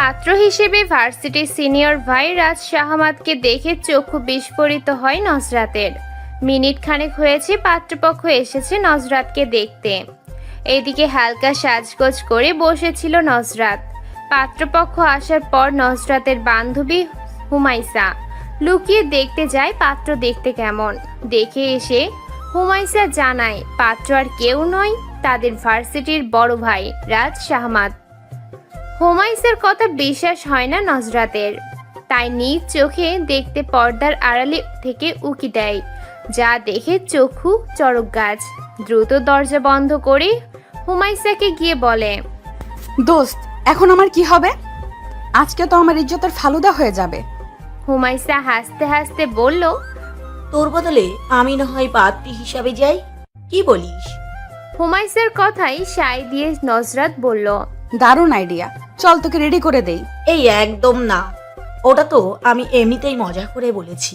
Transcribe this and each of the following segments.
পাত্র হিসেবে ভার্সিটির সিনিয়র ভাই রাজ শাহমাতকে দেখে চক্ষু বিস্ফোরিত হয় নজরাতের। মিনিট খানেক হয়েছে পাত্রপক্ষ এসেছে নজরাতকে দেখতে। এদিকে হালকা সাজগোজ করে বসেছিল নজরাত। পাত্রপক্ষ আসার পর নজরাতের বান্ধবী হুমাইসা লুকিয়ে দেখতে যায় পাত্র দেখতে কেমন। দেখে এসে হুমাইসা জানায় পাত্র আর কেউ নয়, তাদের ভার্সিটির বড় ভাই রাজ শাহমাত। হুমাইসার কথা বিশ্বাস হয় না নজরাতের, তাই নিজ চোখে দেখতে পর্দার আড়ালে থেকে উকি দেয়। যা দেখে চক্ষু চড়ক গাছ। দ্রুত দরজা বন্ধ করে হুমাইসাকে গিয়ে বলে, দোস্ত, এখন আমার কি হবে? আজকে তো আমার ইজ্জতের ফালুদা হয়ে যাবে। হুমাইসা হাসতে হাসতে বলল, তোর বদলে আমি না হয় পাত্রী হিসাবে যাই, কি বলিস? হুমাইসার কথাই সায় দিয়ে নজরাত বলল, দারুণ আইডিয়া, চল তোকে রেডি করে দেই। এই একদম না, ওটা তো আমি এমনিতেই মজা করে বলেছি।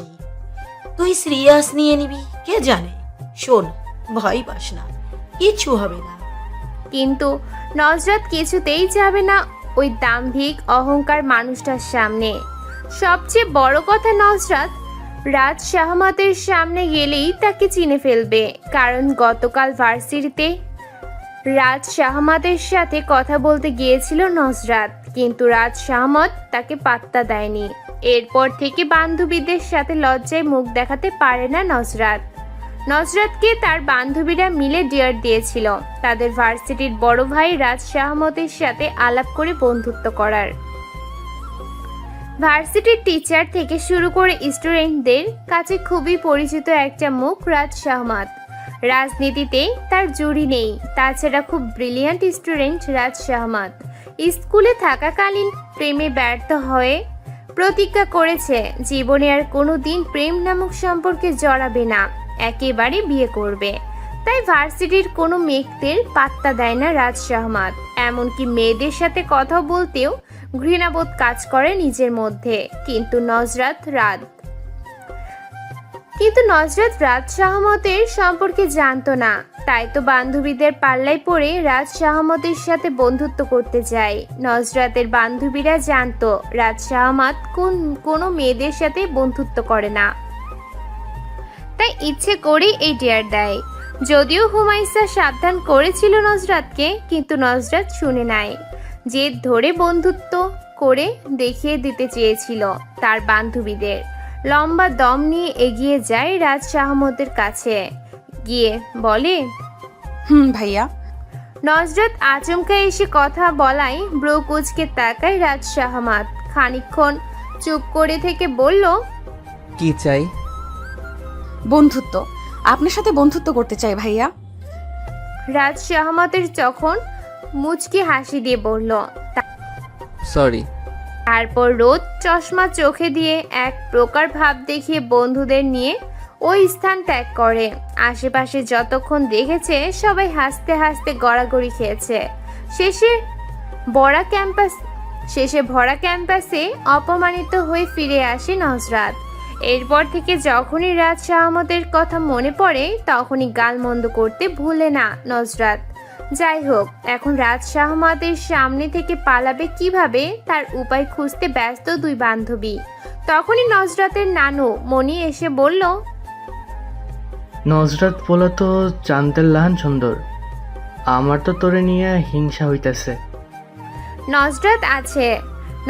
তুই সিরিয়াস নিয়ে নিবি কে জানে। শোন, ভয় পাস না, কিচ্ছু হবে না। কিন্তু নজরাত কিছুতেই যাবে না ওই দাম্ভিক অহংকার মানুষটার সামনে। সবচেয়ে বড় কথা, নজরাত রাজ শাহমাতের সামনে গেলেই তাকে চিনে ফেলবে, কারণ গতকাল ভার্সিটিতে রাজ শাহমাতের সাথে কথা বলতে গিয়েছিল নজরাত, কিন্তু রাজ শাহমাত তাকে পাত্তা দেয়নি। এরপর থেকে বান্ধবীদের সাথে লজ্জায় মুখ দেখাতে পারে না নজরাত। নজরাতকে তার বান্ধবীরা মিলে ডিয়ার দিয়েছিল তাদের ভার্সিটির বড় ভাই রাজ শাহমতের সাথে আলাপ করে বন্ধুত্ব করার। ভার্সিটির টিচার থেকে শুরু করে স্টুডেন্টদের কাছে খুবই পরিচিত একটা মুখ রাজ শাহমাত। রাজনীতিতে তার জুড়ি নেই, তাছাড়া খুব ব্রিলিয়ান্ট স্টুডেন্ট রাজ শাহমাত। স্কুলে থাকাকালীন প্রেমে ব্যর্থ হয়ে প্রতিজ্ঞা করেছে জীবনে আর কোনো দিন প্রেম নামক সম্পর্কে জড়াবে না, একেবারে বিয়ে করবে। তাই ভার্সিটির কোনো মেয়েদের পাত্তা দেয় না রাজ শাহমাত। এমনকি মেয়েদের সাথে কথা বলতেও ঘৃণাবোধ কাজ করে নিজের মধ্যে। কিন্তু নজরাত রাজ শাহমতের সম্পর্কে জানতো না, তাই তো বান্ধবীদের পাল্লায় পড়ে রাজ শাহমতের সাথে বন্ধুত্ব করতে যায়। নজরাতের বান্ধবীরা জানতো রাজ শাহমত কোনো মেয়েদের সাথে বন্ধুত্ব করে না, তাই ইচ্ছে করে এই ডেয়ার দেয়। যদিও হুমাইসা সাবধান করেছিল নজরাতকে, কিন্তু নজরাত শুনে নাই। জেদ ধরে বন্ধুত্ব করে দেখিয়ে দিতে চেয়েছিল তার বান্ধবীদের। লম্বা দম নিয়ে এগিয়ে যায় রাজ শাহমতের কাছে, গিয়ে বলে, ভাইয়া। নজরাত আচমকা এসে কথা বলায় ব্রো কুচকে তাকায় রাজ শাহমাত। খানিকক্ষণ চুপ করে থেকে বলল, কি চাই? বন্ধুত্ব, আপনার সাথে বন্ধুত্ব করতে চাই ভাইয়া। রাজ শাহমাতের যখন মুচকি হাসি দিয়ে বলল, সরি। তারপর রোদ চশমা চোখে দিয়ে এক প্রকার ভাব দেখিয়ে বন্ধুদের নিয়ে ওই স্থান ত্যাগ করে। আশেপাশে যতক্ষণ দেখেছে সবাই হাসতে হাসতে গড়াগড়ি খেয়েছে। শেষে ভরা ক্যাম্পাসে অপমানিত হয়ে ফিরে আসে নজরাত। এরপর থেকে যখনই রাজ শাহমতের কথা মনে পড়ে তখনই গালমন্দ করতে ভুলে না নজরাত। যাই হোক, এখন রাজ শাহমাতের সামনে থেকে পালাবে কিভাবে তার উপায় খুঁজতে ব্যস্ত দুই বান্ধবী। তখনই নজরাতের নানু মনি এসে বলল, নজরাত পোলা তো জানতের লাহান সুন্দর, আমার তো তোরে নিয়ে হিংসা হইতেছে। নজরাত আছে।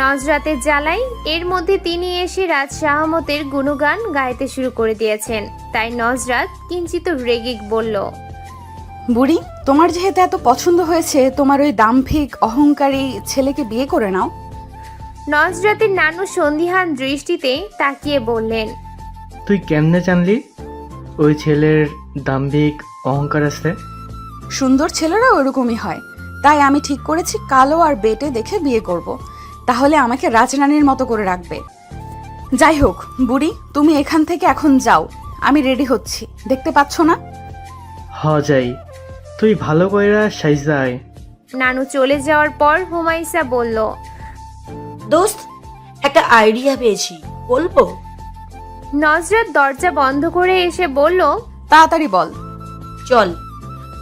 নজরাতের জ্বালাই এর মধ্যে তিনি এসে রাজ শাহমতের গুণগান গাইতে শুরু করে দিয়েছেন, তাই নজরাত কিঞ্চিত রেগে বলল, বুড়ি, তোমার যেহেতু এত পছন্দ হয়েছে, তোমার ওই দাম্ভিক অহংকারী ছেলেকে বিয়ে করে নাও। নজরাতের নানু সন্দিহান দৃষ্টিতে তাকিয়ে বললেন, তুই কেমনে জানলি ওই ছেলের দাম্ভিক অহংকার আছে? সুন্দর ছেলেরা ওরকমই হয়, তাই আমি ঠিক করেছি কালো আর বেটে দেখে বিয়ে করব। তাহলে আমাকে রাজরানীর মতো করে রাখবে। যাই হোক বুড়ি, তুমি এখান থেকে এখন যাও, আমি রেডি হচ্ছি, দেখতে পাচ্ছ না? যাই, তুই ভালো কইরা সাইজা আয়। নানু চলে যাওয়ার পর হুমাইসা বলল, দোস্ত, একটা আইডিয়া পেয়েছি, বলবো? নজরাত দরজা বন্ধ করে এসে বলল, তাড়াতাড়ি বল। চল,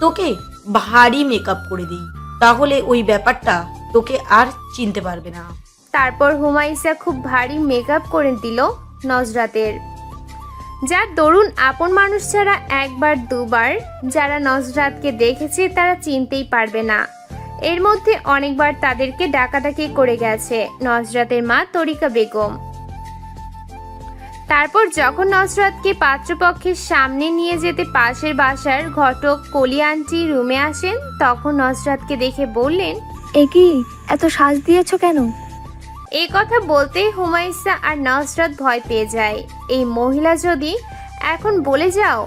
তোকে ভারী মেকআপ করে দিই, তাহলে ওই ব্যাপারটা তোকে আর চিনতে পারবে না। তারপর হুমাইসা খুব ভারী মেকআপ করে দিল নজরাতের, যার দরুন আপন মানুষ ছাড়া একবার দুবার যারা নজরাতকে দেখেছে তারা চিনতেই পারবে না। এর মধ্যে অনেকবার তাদেরকে ডাকাডাকি করে গেছে নজরাতের মা তরিকা বেগম। তারপর যখন নজরাতকে পাত্রপক্ষের সামনে নিয়ে যেতে পাশের বাসার ঘটক কলি আন্টি রুমে আসেন, তখন নজরাতকে দেখে বললেন, এ কি এত সাজ দিয়েছো কেন? এই কথা বলতে হুমাইসা আর নজরাত ভয় পেয়ে যায়। এই মহিলা যদি এখন বলে যাও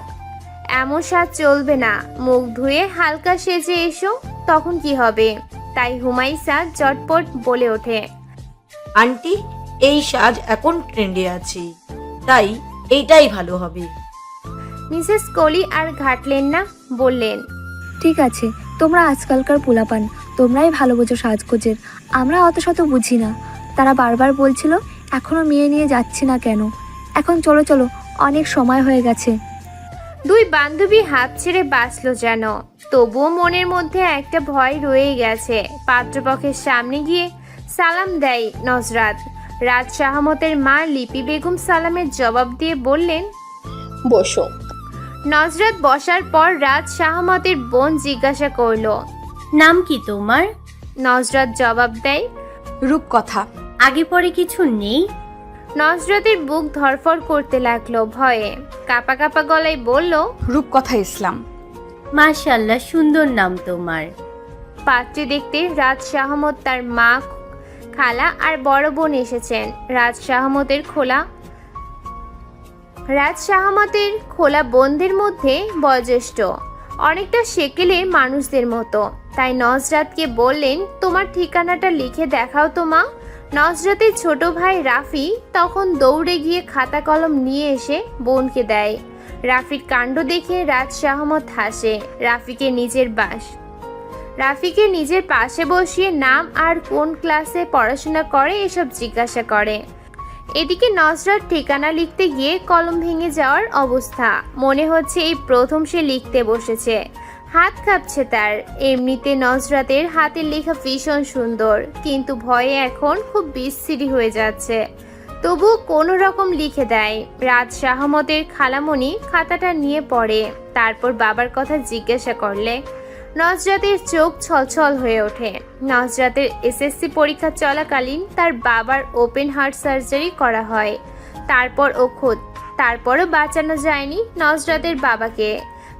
এমন সাজ চলবে না, মুখ ধুয়ে হালকা সেজে এসো, তখন কি হবে? তাই হুমাইসা চটপট বলে ওঠে, আন্টি, এই সাজ এখন ট্রেন্ডে আছে, তাই এইটাই ভালো হবে। মিসেস কলি আর ঘাটলেন না, বললেন, ঠিক আছে, তোমরা আজকালকার পোলাপান, তোমরাই ভালো বোঝো সাজগোজের, আমরা অত শত বুঝি না। তারা বারবার বলছিল এখনো মেয়ে নিয়ে যাচ্ছি না কেন, এখন চলো চলো, অনেক সময় হয়ে গেছে। দুই বান্ধবী হাত ছেড়ে বাঁচল যেন, তবুও মনের মধ্যে একটা ভয় রয়ে গেছে। পাত্রপক্ষের সামনে গিয়ে সালাম দেয় নজরাত। রাত শাহমতের মা লিপি বেগম সালামের জবাব দিয়ে বললেন, বসো। নজরাত বসার পর রাত শাহমতের বোন জিজ্ঞাসা করলো, নাম কি তোমার? নজরাত জবাব দেয়, রূপকথা। আগে পরে কিছু নেই? নজরাতের বুক ধরফর করতে লাগলো ভয়ে, কাপা কাপা গলায় বলল, রূপকথা ইসলাম। মাশাআল্লাহ, সুন্দর নাম তোমার। পাত্রী দেখতে রাত শাহমত, তার মা, খালা আর বড় বোন এসেছেন। রাত শাহমতের খোলা বোনদের মধ্যে বয়োজ্যেষ্ঠ, অনেকটা সেকেলের মানুষদের মতো। তাই নজরাতকে বললেন, তোমার ঠিকানাটা লিখে দেখাও তো মা। নজরাতের ছোট ভাই রাফি তখন দৌড়ে গিয়ে খাতা কলম নিয়ে এসে বোনকে দেয়। রাফির কাণ্ড দেখে রাত শাহমত হাসে। রাফিকে নিজের পাশে বসিয়ে নাম আর কোন ক্লাসে পড়াশোনা করে এসব জিজ্ঞাসা করে। এদিকে নজরাত ঠিকানা লিখতে গিয়ে কলম ভেঙে যাওয়ার অবস্থা, মনে হচ্ছে এই প্রথম সে লিখতে বসেছে। হাত কাঁপছে তার। এমনিতে নজরাতের হাতের লেখা ভীষণ সুন্দর, কিন্তু ভয়ে এখন খুব বিশ্রী হয়ে যাচ্ছে। তবুও কোনো রকম লিখে দেয়। রাত শাহমতের খালামণি খাতাটা নিয়ে পড়ে, তারপর বাবার কথা জিজ্ঞাসা করলে নজরাতের চোখ ছলছল হয়ে ওঠে। নজরাতের এসএসসি পরীক্ষা চলাকালীন তার বাবার ওপেন হার্ট সার্জারি করা হয়। তারপরও বাঁচানো যায়নি নজরাতের বাবাকে।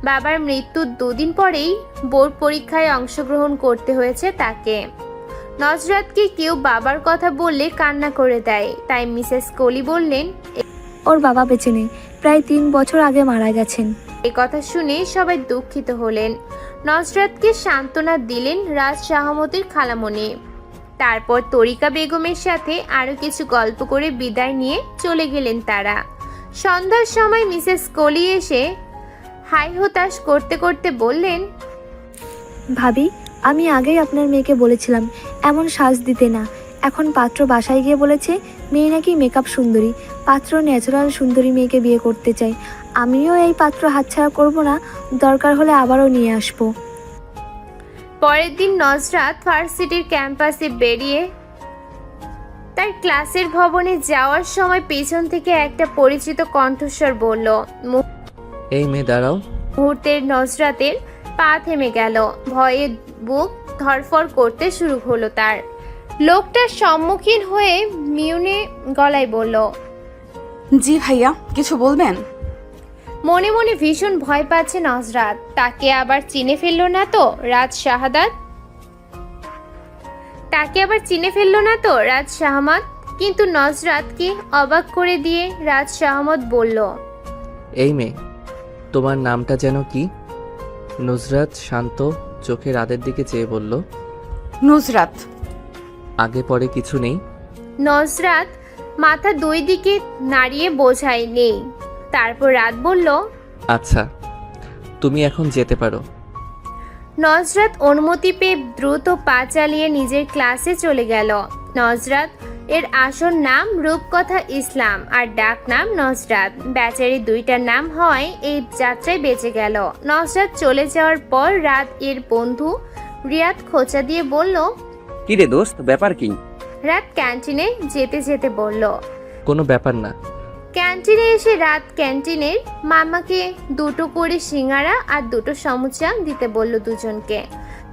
বাবার মৃত্যুর দুদিন পরেই বোর্ড পরীক্ষায় অংশগ্রহণ করতে হয়েছে তাকে। নজরাতকে কেউ বাবার কথা বললে কান্না করে দেয়, তাই মিসেস কলি বললেন, ওর বাবা বেঁচে নেই, প্রায় 3 বছর আগে মারা গেছেন। এই কথা শুনে সবাই দুঃখিত হলেন। নজরাতকে সান্ত্বনা দিলেন রাজ শাহমতের খালামণি। তারপর তরিকা বেগমের সাথে আরো কিছু গল্প করে বিদায় নিয়ে চলে গেলেন তারা। সন্ধ্যার সময় মিসেস কলি এসে হাই হতাশ করতে করতে বললেন, ভাবি, আমি আগেই আপনার মেয়েকে বলেছিলাম এমন সাজ দিতে না। এখন পাত্র বাসায় গিয়ে বলেছে মেয়ে নাকি মেকআপ সুন্দরী, পাত্র ন্যাচারাল সুন্দরী মেয়েকে বিয়ে করতে চাই। আমিও এই পাত্র হাতছাড়া করব না, দরকার হলে আবারও নিয়ে আসবো। পরের দিন নজরাত ভার্সিটির ক্যাম্পাসে বেরিয়ে তার ক্লাসের ভবনে যাওয়ার সময় পেছন থেকে একটা পরিচিত কণ্ঠস্বর বলল। এই মেয়ে দাঁড়াও। মুহূর্তের নজরাতের পা থেমে গেল, ভয়ে বুক ধরফর করতে শুরু হলো তার। লোকটার সম্মুখীন হয়ে মিউনে গলায় বলল, জি ভাইয়া, কিছু বলবেন? মনে মনে ভীষণ ভয় পাচ্ছে নজরাত। তাকে আবার চিনে ফেললো না তো রাজ শাহমত? কিন্তু নজরাতকে অবাক করে দিয়ে রাজ শাহমত বলল, এই মেয়ে, তোমার নামটা যেন কি? নুসরাত শান্ত চোখে রাতের দিকে চেয়ে বলল, নুসরাত। আগে পরে কিছু নেই? নজরাত মাথা দুই দিকে নাড়িয়ে বোঝায় নেই। তারপর রাত বলল, আচ্ছা, তুমি এখন যেতে পারো। নজরাত অনুমতি পেয়ে দ্রুত পা চালিয়ে নিজের ক্লাসে চলে গেল। নজরাত এর আসল নাম রূপকথা ইসলাম আর ডাক নাম নজরাত। বেচারি দুইটা নাম হয় এই যাত্রায় বেঁচে গেল। নজরাত চলে যাওয়ার পর রাত এর বন্ধু রিয়াদ খোঁচা দিয়ে বলল, কিরে দোস্ত, ব্যাপার কি? রাত ক্যান্টিনে যেতে যেতে বলল। কোনো ব্যাপার না। ক্যান্টিনে এসে রাত ক্যান্টিনের মামাকে 2টো করে সিঙ্গারা আর 2টো সমুচা দিতে বলল দুজনকে।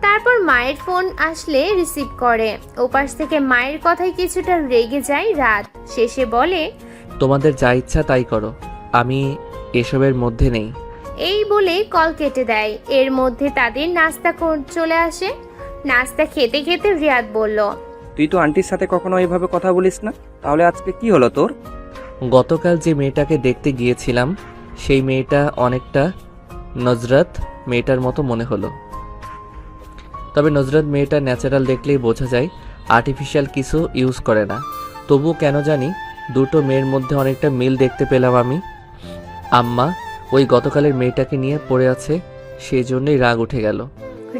তারপর মায়ের ফোন আসলে রিসিভ করে। ওপাশ থেকে মায়ের কথায় কিছুটা রেগে যায় রাত। শেষে বলে, তোমাদের যা ইচ্ছা তাই করো, আমি এসবের মধ্যে নেই। এই বলে কল কেটে দেয়। এর মধ্যে তাদের নাস্তা চলে আসে। নাস্তা খেতে খেতে রিয়াদ বলল, তুই তো আন্টির সাথে কখনো এইভাবে কথা বলিস না, তাহলে আজকে কি হলো তোর? গতকাল যে মেয়েটাকে দেখতে গিয়েছিলাম সেই মেয়েটা অনেকটা নজরাত মেয়েটার মতো মনে হলো। তবে নজরাত মেয়েটা ন্যাচারাল দেখলেই বোঝা যায়, আর্টিফিশিয়াল কিছু ইউজ করে না। তবুও কেন জানি দুটো মেয়ের মধ্যে অনেকটা মিল দেখতে পেলাম আমি। আম্মা ওই গতকালের মেয়েটাকে নিয়ে পড়ে আছে, সেই জন্যই রাগ উঠে গেল।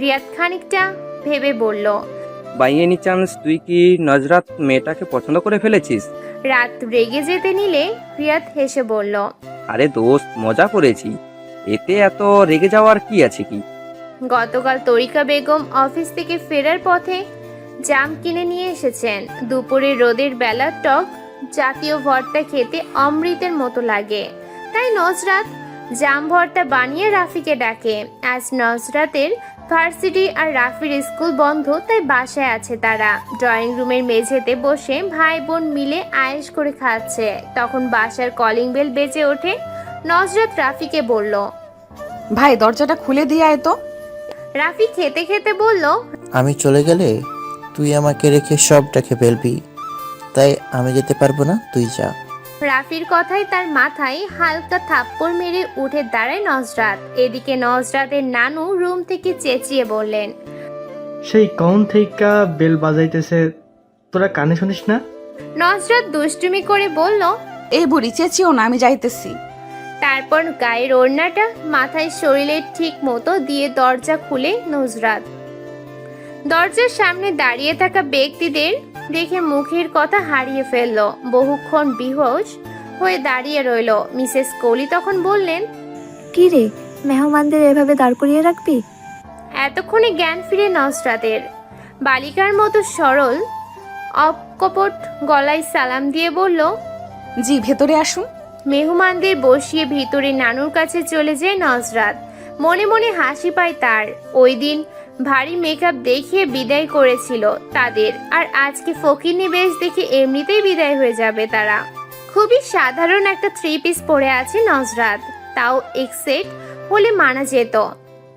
রিয়াদ খানিকটা ভেবে বলল, বাই এনি চান্স তুই কি নজরাত মেয়েটাকে পছন্দ করে ফেলেছিস? রাত রেগে যেতে নিলে রিয়াদ হেসে বলল, আরে দোস্ত, মজা করেছি, এতে এত রেগে যাওয়ার কি আছে কি? গতকাল তরিকা বেগম অফিস থেকে ফেরার পথে জাম কিনে নিয়ে এসেছেন। দুপুরে রোদের বেলা টক জাতীয় ভর্তা খেতে অমৃতের মতো লাগে, তাই নজরাত জাম ভর্তা বানিয়ে রাফিকে ডাকে। আজ নজরাতের ভার্সিটি আর রাফির স্কুল বন্ধ, তাই বাসায় আছে তারা। ড্রয়িং রুমের মেঝেতে বসে ভাই বোন মিলে আয়েশ করে খাচ্ছে। তখন বাসার কলিং বেল বেজে ওঠে। নজরাত রাফিকে বলল, ভাই দরজাটা খুলে দিয়ে আয় তো। রাফি খেতে খেতে বলল, আমি চলে গেলে তুই আমাকে রেখে সবটাকে ফেলবি, তাই আমি যেতে পারবো না, তুই যা। রাফির কথায় তার মাথায় হালকা থাপ্পড় মেরে উঠে দাঁড়ায় নজরাত। এদিকে নজরাতের নানু রুম থেকে চেঁচিয়ে বললেন, সেই কখন থেকে বেল বাজাইতেছে, তোরা কানে শুনিস না? নজরাত দুষ্টুমি করে বলল। এই বুড়ি চেঁচিও না, আমি যাইতেছি। তারপর গায়ের ওড়নাটা মাথায় শরীরের ঠিক মতো দিয়ে দরজা খুলে নজরাত। দরজার সামনে দাঁড়িয়ে থাকা ব্যক্তিদের দেখে মুখের কথা হারিয়ে ফেলল। বহুক্ষণ বিহস হয়ে দাঁড়িয়ে রইল। মিসেস কোলি তখন বললেন, কি রে, মেহমানদের এভাবে দাঁড় করিয়ে রাখবি? এতক্ষণে জ্ঞান ফিরে নজরাতের। বালিকার মতো সরল অকপট গলায় সালাম দিয়ে বলল, জি ভেতরে আসুন। মেহমানদের বসিয়ে ভিতরে নানুর কাছে চলে যায় নজরাত। মনে মনে হাসি পায় তার। ওই দিন ভারী মেকআপ দেখিয়ে বিদায় করেছিল তাদের, আর আজকে ফকিরনি বেশ দেখে এমনিতেই বিদায় হয়ে যাবে তারা। খুবই সাধারণ একটা 3 পিস পরে আছে নজরাত, তাও এক সেট হলে মানা যেত।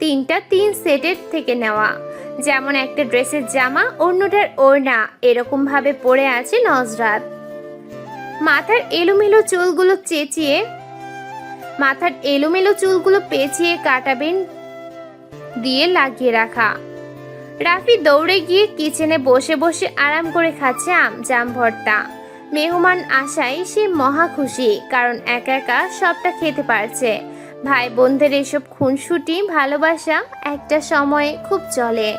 3টা 3 সেটের থেকে নেওয়া, যেমন একটা ড্রেসের জামা অন্যটার ওড়না, এরকম ভাবে পরে আছে নজরাত। মাথার এলোমেলো চুলগুলো পেঁচিয়ে কাটাবেন দিয়ে লাগিয়ে রাখা। রাফি দৌড়ে গিয়ে কিচেনে বসে বসে আরাম করে খাচ্ছে জাম ভর্তা। মেহমান আসায় সে মহা খুশি, কারণ একা একা সবটা খেতে পারছে। ভাই বোনদের এসব খুনসুটি ভালোবাসা একটা সময়ে খুব চলে।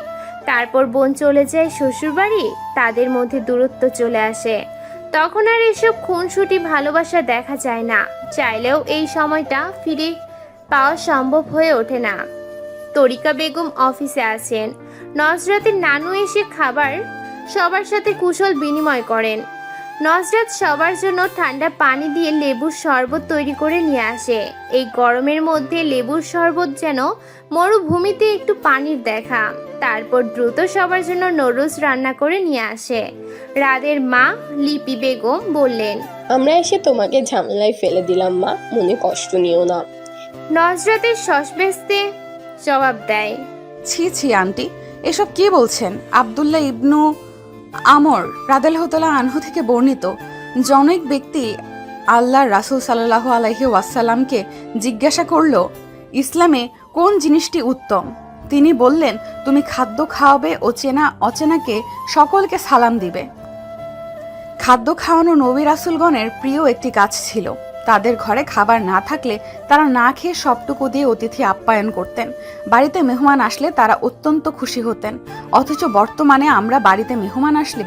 তারপর বোন চলে যায় শ্বশুরবাড়ি, তাদের মধ্যে দূরত্ব চলে আসে। তখন আর এসব খুনসুটি ভালোবাসা দেখা যায় না। চাইলেও এই সময়টা ফিরে পাওয়া সম্ভব হয়ে ওঠে না। তরিকা বেগম অফিসে আছেন। নজরাতের নানু এসে সবার সাথে কুশল বিনিময় করেন। নজরাত সবার জন্য ঠান্ডা পানি দিয়ে লেবুর শরবত তৈরি করে নিয়ে আসে। এই গরমের মধ্যে লেবুর শরবত যেন মরুভূমিতে একটু পানির দেখা। তারপর দ্রুত সবার জন্য নুডলস রান্না করে নিয়ে আসে। রাদের মা লিপি বেগম বললেন, আমরা এসে তোমাকে ঝামেলায় ফেলে দিলাম মা, মনে কষ্ট নিও না। নজরাতের সসবেস্তে জবাব দেয়, ছি ছি আন্টি, এসব কি বলছেন? আব্দুল্লাহ ইবনু আমর রাদিয়াল্লাহু আনহু থেকে বর্ণিত, জনৈক ব্যক্তি আল্লাহর রাসূল সাল্লাল্লাহু আলাইহি ওয়াসাল্লামকে জিজ্ঞাসা করল, ইসলামে কোন জিনিসটি উত্তম? তিনি বললেন, তুমি খাদ্য খাওয়াবে ও চেনা অচেনাকে সকলকে সালাম দিবে। খাদ্য খাওয়ানো নবী রাসূলগণের প্রিয় একটি কাজ ছিল। তাদের ঘরে খাবার না থাকলে তারা না খেয়ে সবটুকু দিয়ে অতিথি আপ্যায়ন করতেন। বাড়িতে মেহমান আসলে তারা অত্যন্ত খুশি হতেন। অথচ বর্তমানে আমরা বাড়িতে মেহমান আসলে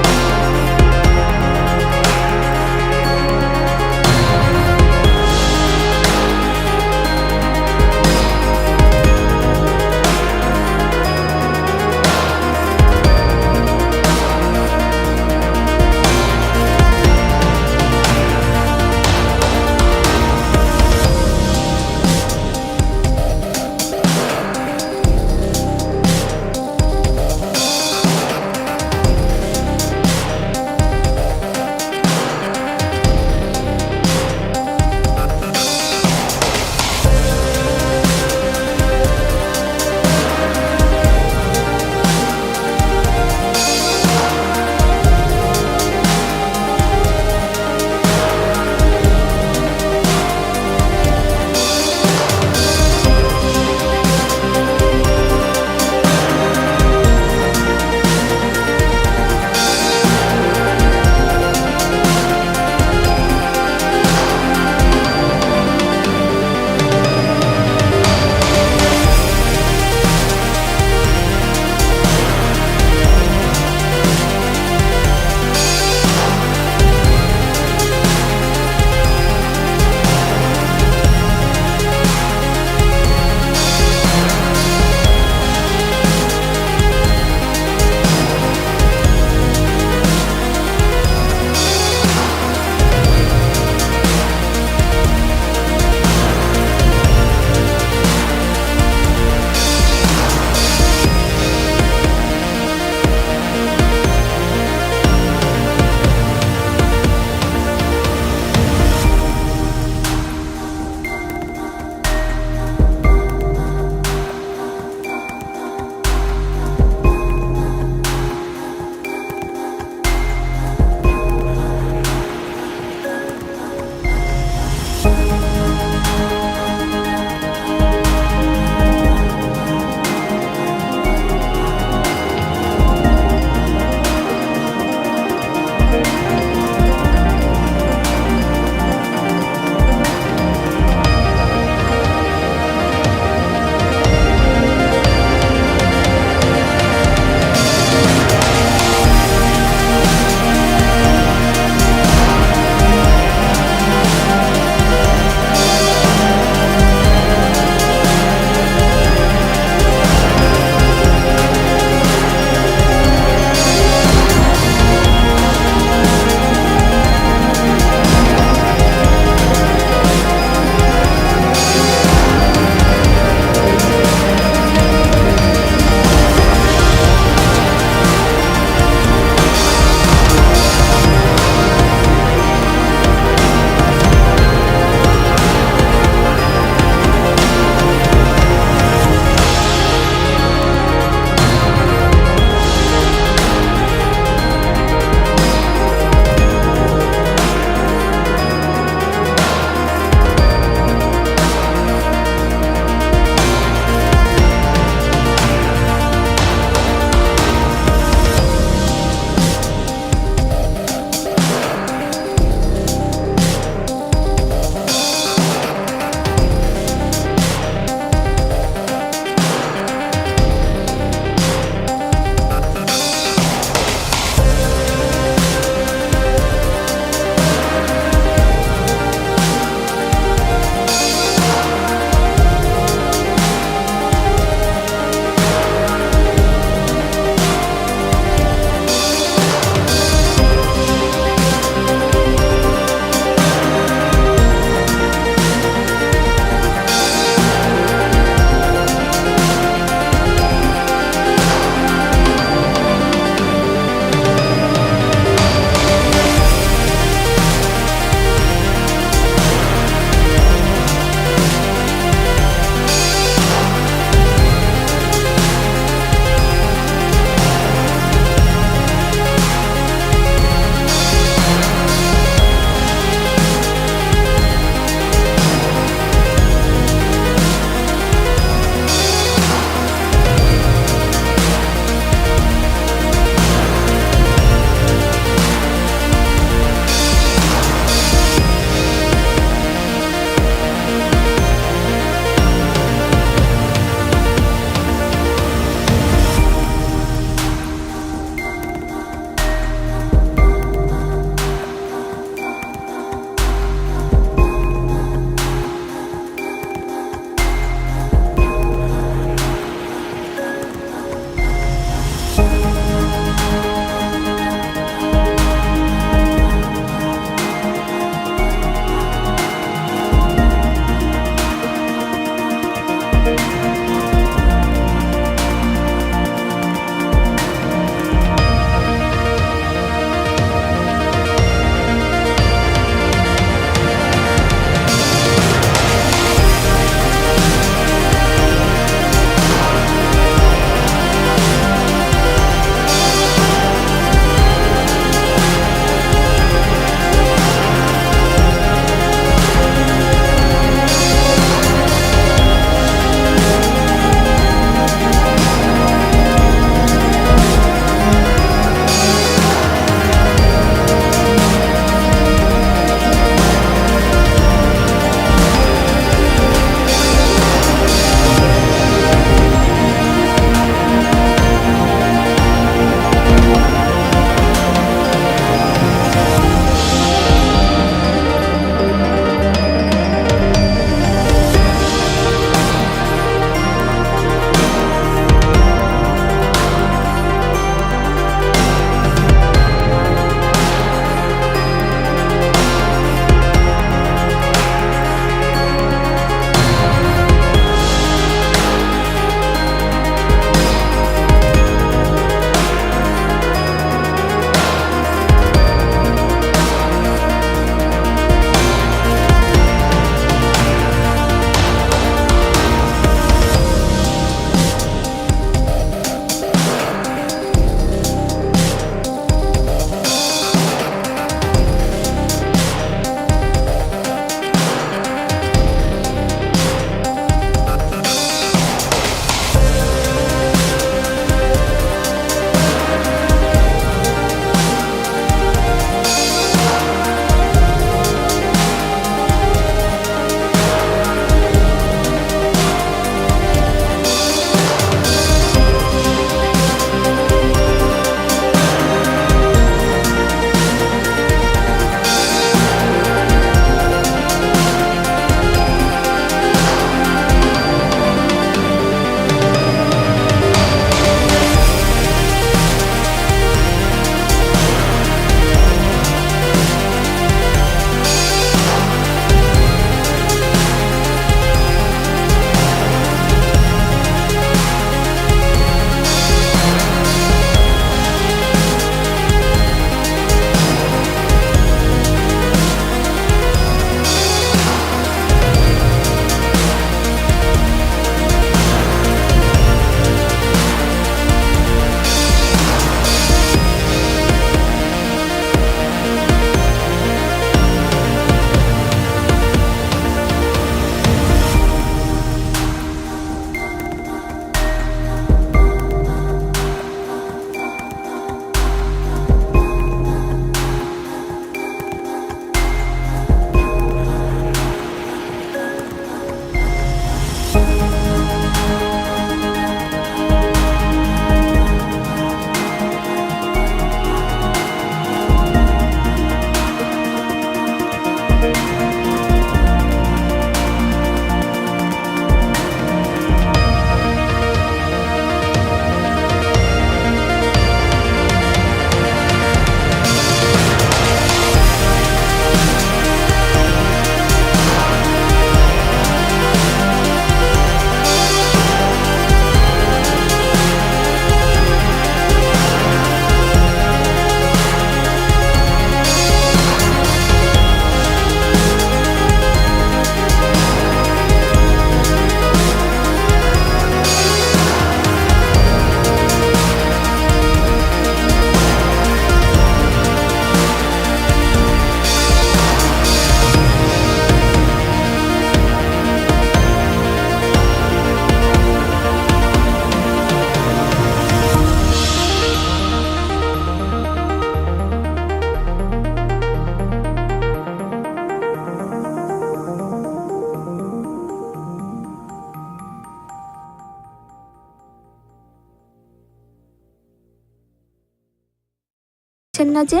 বুঝছেন না যে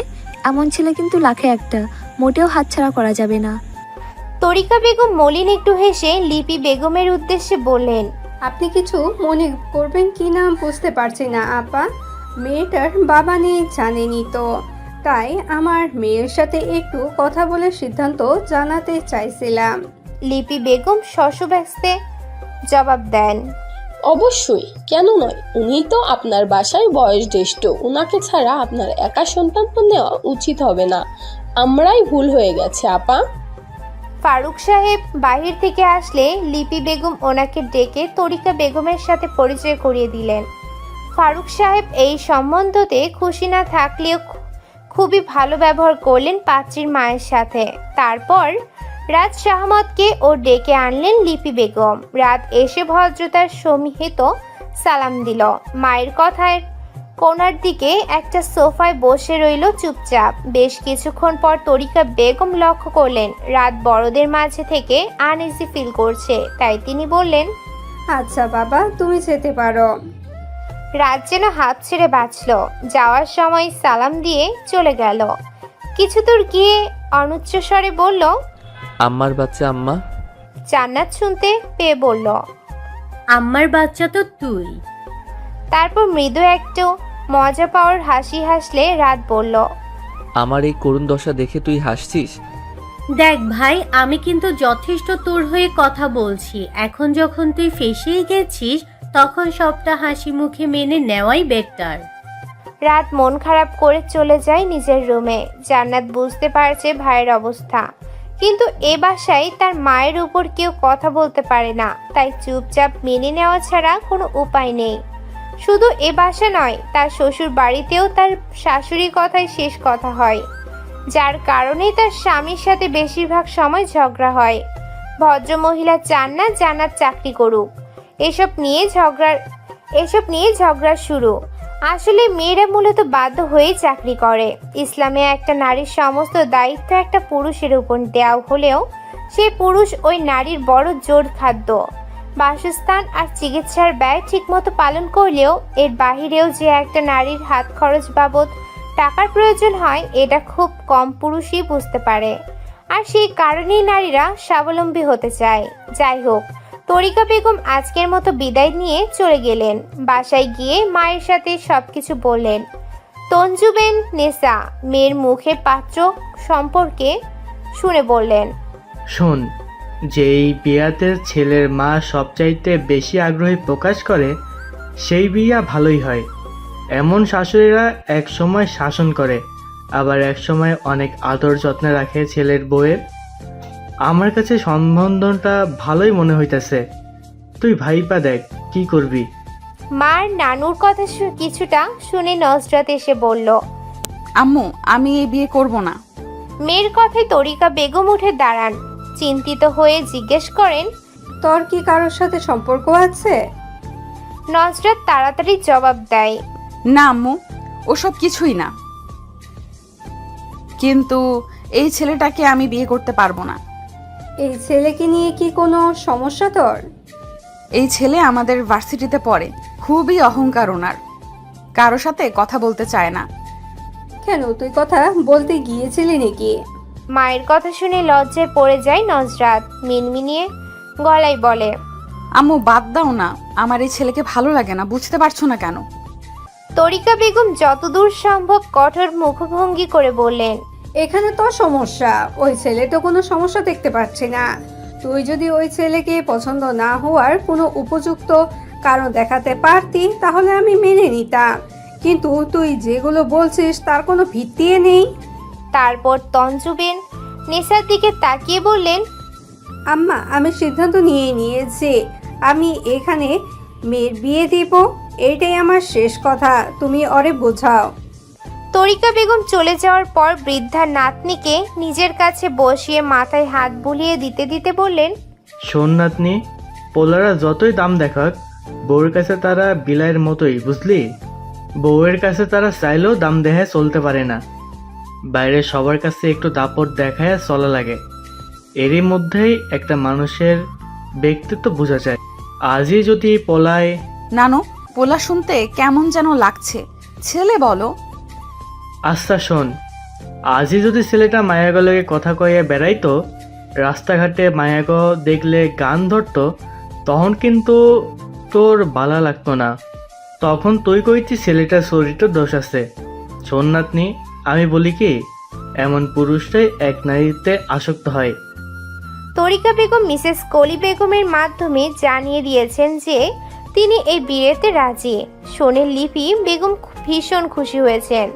এমন ছেলে কিন্তু লাখে একটা, মোটেও হাতছাড়া করা যাবে না। তরিকা বেগম মলিন একটু হেসে লিপি বেগমের উদ্দেশ্যে বললেন, আপনি কিছু মনে করবেন কি না বুঝতে পারছি না আপা। মেয়েটার বাবা নেই জানেনি তো, তাই আমার মেয়ের সাথে একটু কথা বলে সিদ্ধান্ত জানাতে চাইছিলাম। লিপি বেগম শশব্যস্তে জবাব দেন, অবশ্যই, কেন নয়, উনি তো আপনার বাসায় বয়স জ্যেষ্ঠ, ওনাকে ছাড়া আপনার একা সন্তান তো নেওয়া উচিত হবে না। আমরাই ভুল হয়ে গেছে আপা। ফারুক সাহেব বাহির থেকে আসলে লিপি বেগম ওনাকে ডেকে তরিকা বেগমের সাথে পরিচয় করিয়ে দিলেন। ফারুক সাহেব এই সম্বন্ধতে খুশি না থাকলেও খুবই ভালো ব্যবহার করলেন পাত্রীর মায়ের সাথে। তারপর রাত শাহমতকে ও ডেকে আনলেন লিপি বেগম। রাত এসে ভদ্রতার সমিহিত সালাম দিল। মায়ের কথায় কোনার দিকে একটা সোফায় বসে রইল চুপচাপ। বেশ কিছুক্ষণ পর তরিকা বেগম লক্ষ্য করলেন রাত বড়দের মাঝে থেকে আনইজি ফিল করছে, তাই তিনি বললেন, আচ্ছা বাবা, তুমি যেতে পারো। রাত যেন হাত ছেড়ে বাঁচল। যাওয়ার সময় সালাম দিয়ে চলে গেল। কিছু দূর গিয়ে অনুচ্চ স্বরে বলল, আম্মার বাচ্চা আম্মা। জান্নাত শুনতে পেয়ে বলল, আমার বাচ্চা তো তুই। তারপর মৃদু একটু মজা পাওয়ার হাসি হাসলে রাত বলল, আমার এই করুণ দশা দেখে তুই হাসছিস? দেখ ভাই, আমি কিন্তু যথেষ্ট তোর হয়ে কথা বলছি। এখন যখন তুই ফেঁসেই গেছিস, তখন সবটা হাসি মুখে মেনে নেওয়াই বেটার। রাত মন খারাপ করে চলে যায় নিজের রুমে। জান্নাত বুঝতে পারছে ভাইয়ের অবস্থা, কিন্তু এ বাসায় তার মায়ের উপর কেউ কথা বলতে পারে না, তাই চুপচাপ মেনে নেওয়া ছাড়া কোনো উপায় নেই। শুধু এ বাসা নয়, তার শ্বশুর বাড়িতেও তার শাশুড়ির কথাই শেষ কথা হয়, যার কারণে তার স্বামীর সাথে বেশিরভাগ সময় ঝগড়া হয়। ভদ্রমহিলা চান না জান্নাত চাকরি করুক। এসব নিয়ে ঝগড়া শুরু। আসলে মেয়েরা মূলত বাধ্য হয়ে চাকরি করে। ইসলামে একটা নারীর সমস্ত দায়িত্ব একটা পুরুষের উপর দেওয়া হলেও সেই পুরুষ ওই নারীর বড় জোর খাদ্য, বাসস্থান আর চিকিৎসার ব্যয় ঠিকমতো পালন করলেও এর বাহিরেও যে একটা নারীর হাত খরচ বাবদ টাকার প্রয়োজন হয়, এটা খুব কম পুরুষই বুঝতে পারে। আর সেই কারণেই নারীরা স্বাবলম্বী হতে চায়। যাই হোক, তরিকা বেগম আজকের মতো বিদায় নিয়ে চলে গেলেন। বাসায় গিয়ে মায়ের সাথে সবকিছু বললেন। তঞ্জুবেন নেসা মেয়ের মুখে পাত্র সম্পর্কে শুনে বললেন, শোন, যেই বিয়াতে ছেলের মা সবচাইতে বেশি আগ্রহী প্রকাশ করে, সেই বিয়া ভালোই হয়। এমন শাশুড়িরা এক সময় শাসন করে, আবার এক সময় অনেক আদর যত্নে রাখে ছেলের বউয়ের। আমার কাছে সম্বন্ধটা ভালোই মনে হইতেছে। তুই ভাইপা দেখ কি করবি। মার নানুর কথা কিছুটা শুনে নজরাত এসে বলল, আম্মু, আমি এই বিয়ে করব না। মেয়ের কথায় তরিকা বেগম উঠে দাঁড়ান। চিন্তিত হয়ে জিজ্ঞেস করেন, তোর কি কারোর সাথে সম্পর্ক আছে? নজরাত তাড়াতাড়ি জবাব দেয়, না আম্মু, ওসব কিছুই না, কিন্তু এই ছেলেটাকে আমি বিয়ে করতে পারবো না। এই ছেলেকে নিয়ে কি কোনো সমস্যা তোর? এই ছেলে আমাদের ভার্সিটিতে পড়ে, খুবই অহংকার ওনার, কারো সাথে কথা বলতে চায় না। কেন, তুই কথা বলতে গিয়েছিলি নাকি? মায়ের কথা শুনে লজ্জায় পড়ে যায় নজরাত। মিনমিনিয়ে গলায় বলে, আম্মু বাদ দাও না, আমার এই ছেলেকে ভালো লাগে না, বুঝতে পারছো না কেন? তরিকা বেগম যতদূর সম্ভব কঠোর মুখভঙ্গি করে বললেন, এখানে তো সমস্যা, ওই ছেলে তো কোনো সমস্যা দেখতে পাচ্ছি না। তুই যদি ওই ছেলেকে পছন্দ না হওয়ার কোনো উপযুক্ত কারণ দেখাতে পারতি তাহলে আমি মেনে নিতাম, কিন্তু তুই যেগুলো বলছিস তার কোনো ভিত্তি নেই। তারপর তঞ্জুবেন নেসার দিকে তাকিয়ে বললেন, আম্মা, আমি সিদ্ধান্ত নিয়ে নিয়েছি, আমি এখানে মেয়ের বিয়ে দিব, এইটাই আমার শেষ কথা, তুমি ওরে বোঝাও। তরিকা বেগম চলে যাওয়ার পর বৃদ্ধা নাতনিকে নিজের কাছে বসিয়ে মাথায় হাত বুলিয়ে দিতে দিতে বললেন, শোন নাতনি, পোলারা যতই দাম দেখাক, বউয়ের কাছে তারা বিলাইয়ের মতোই, বুঝলি? বউয়ের কাছে তারা চাইলেও দাম দেখায় চলতে পারে না। বাইরে সবার কাছে একটু দাপট দেখায় চলা লাগে। এরই মধ্যেই একটা মানুষের ব্যক্তিত্ব বোঝা যায়। আজই যদি পলায়। নানু, পোলা শুনতে কেমন যেন লাগছে, ছেলে বলো। আচ্ছা শোন, আজই যদি ছেলেটা মায়াগো লগে কথা কয়ে বেড়াইতো, রাস্তাঘাটে মায়াগো দেখলে গান ধরতো, তখন কিন্তু তোর বালা লাগতো না। তখন তুই কইতি ছেলেটার শরীরটা দোষ আছে। শোন নাতনি, আমি বলি কি, এমন পুরুষটাই এক নারীতে আসক্ত হয়। তরিকা বেগম মিসেস কলি বেগমের মাধ্যমে জানিয়ে দিয়েছেন যে তিনি এই বিয়েতে রাজি। শুনে লিপি বেগম ভীষণ খুশি হয়েছেন।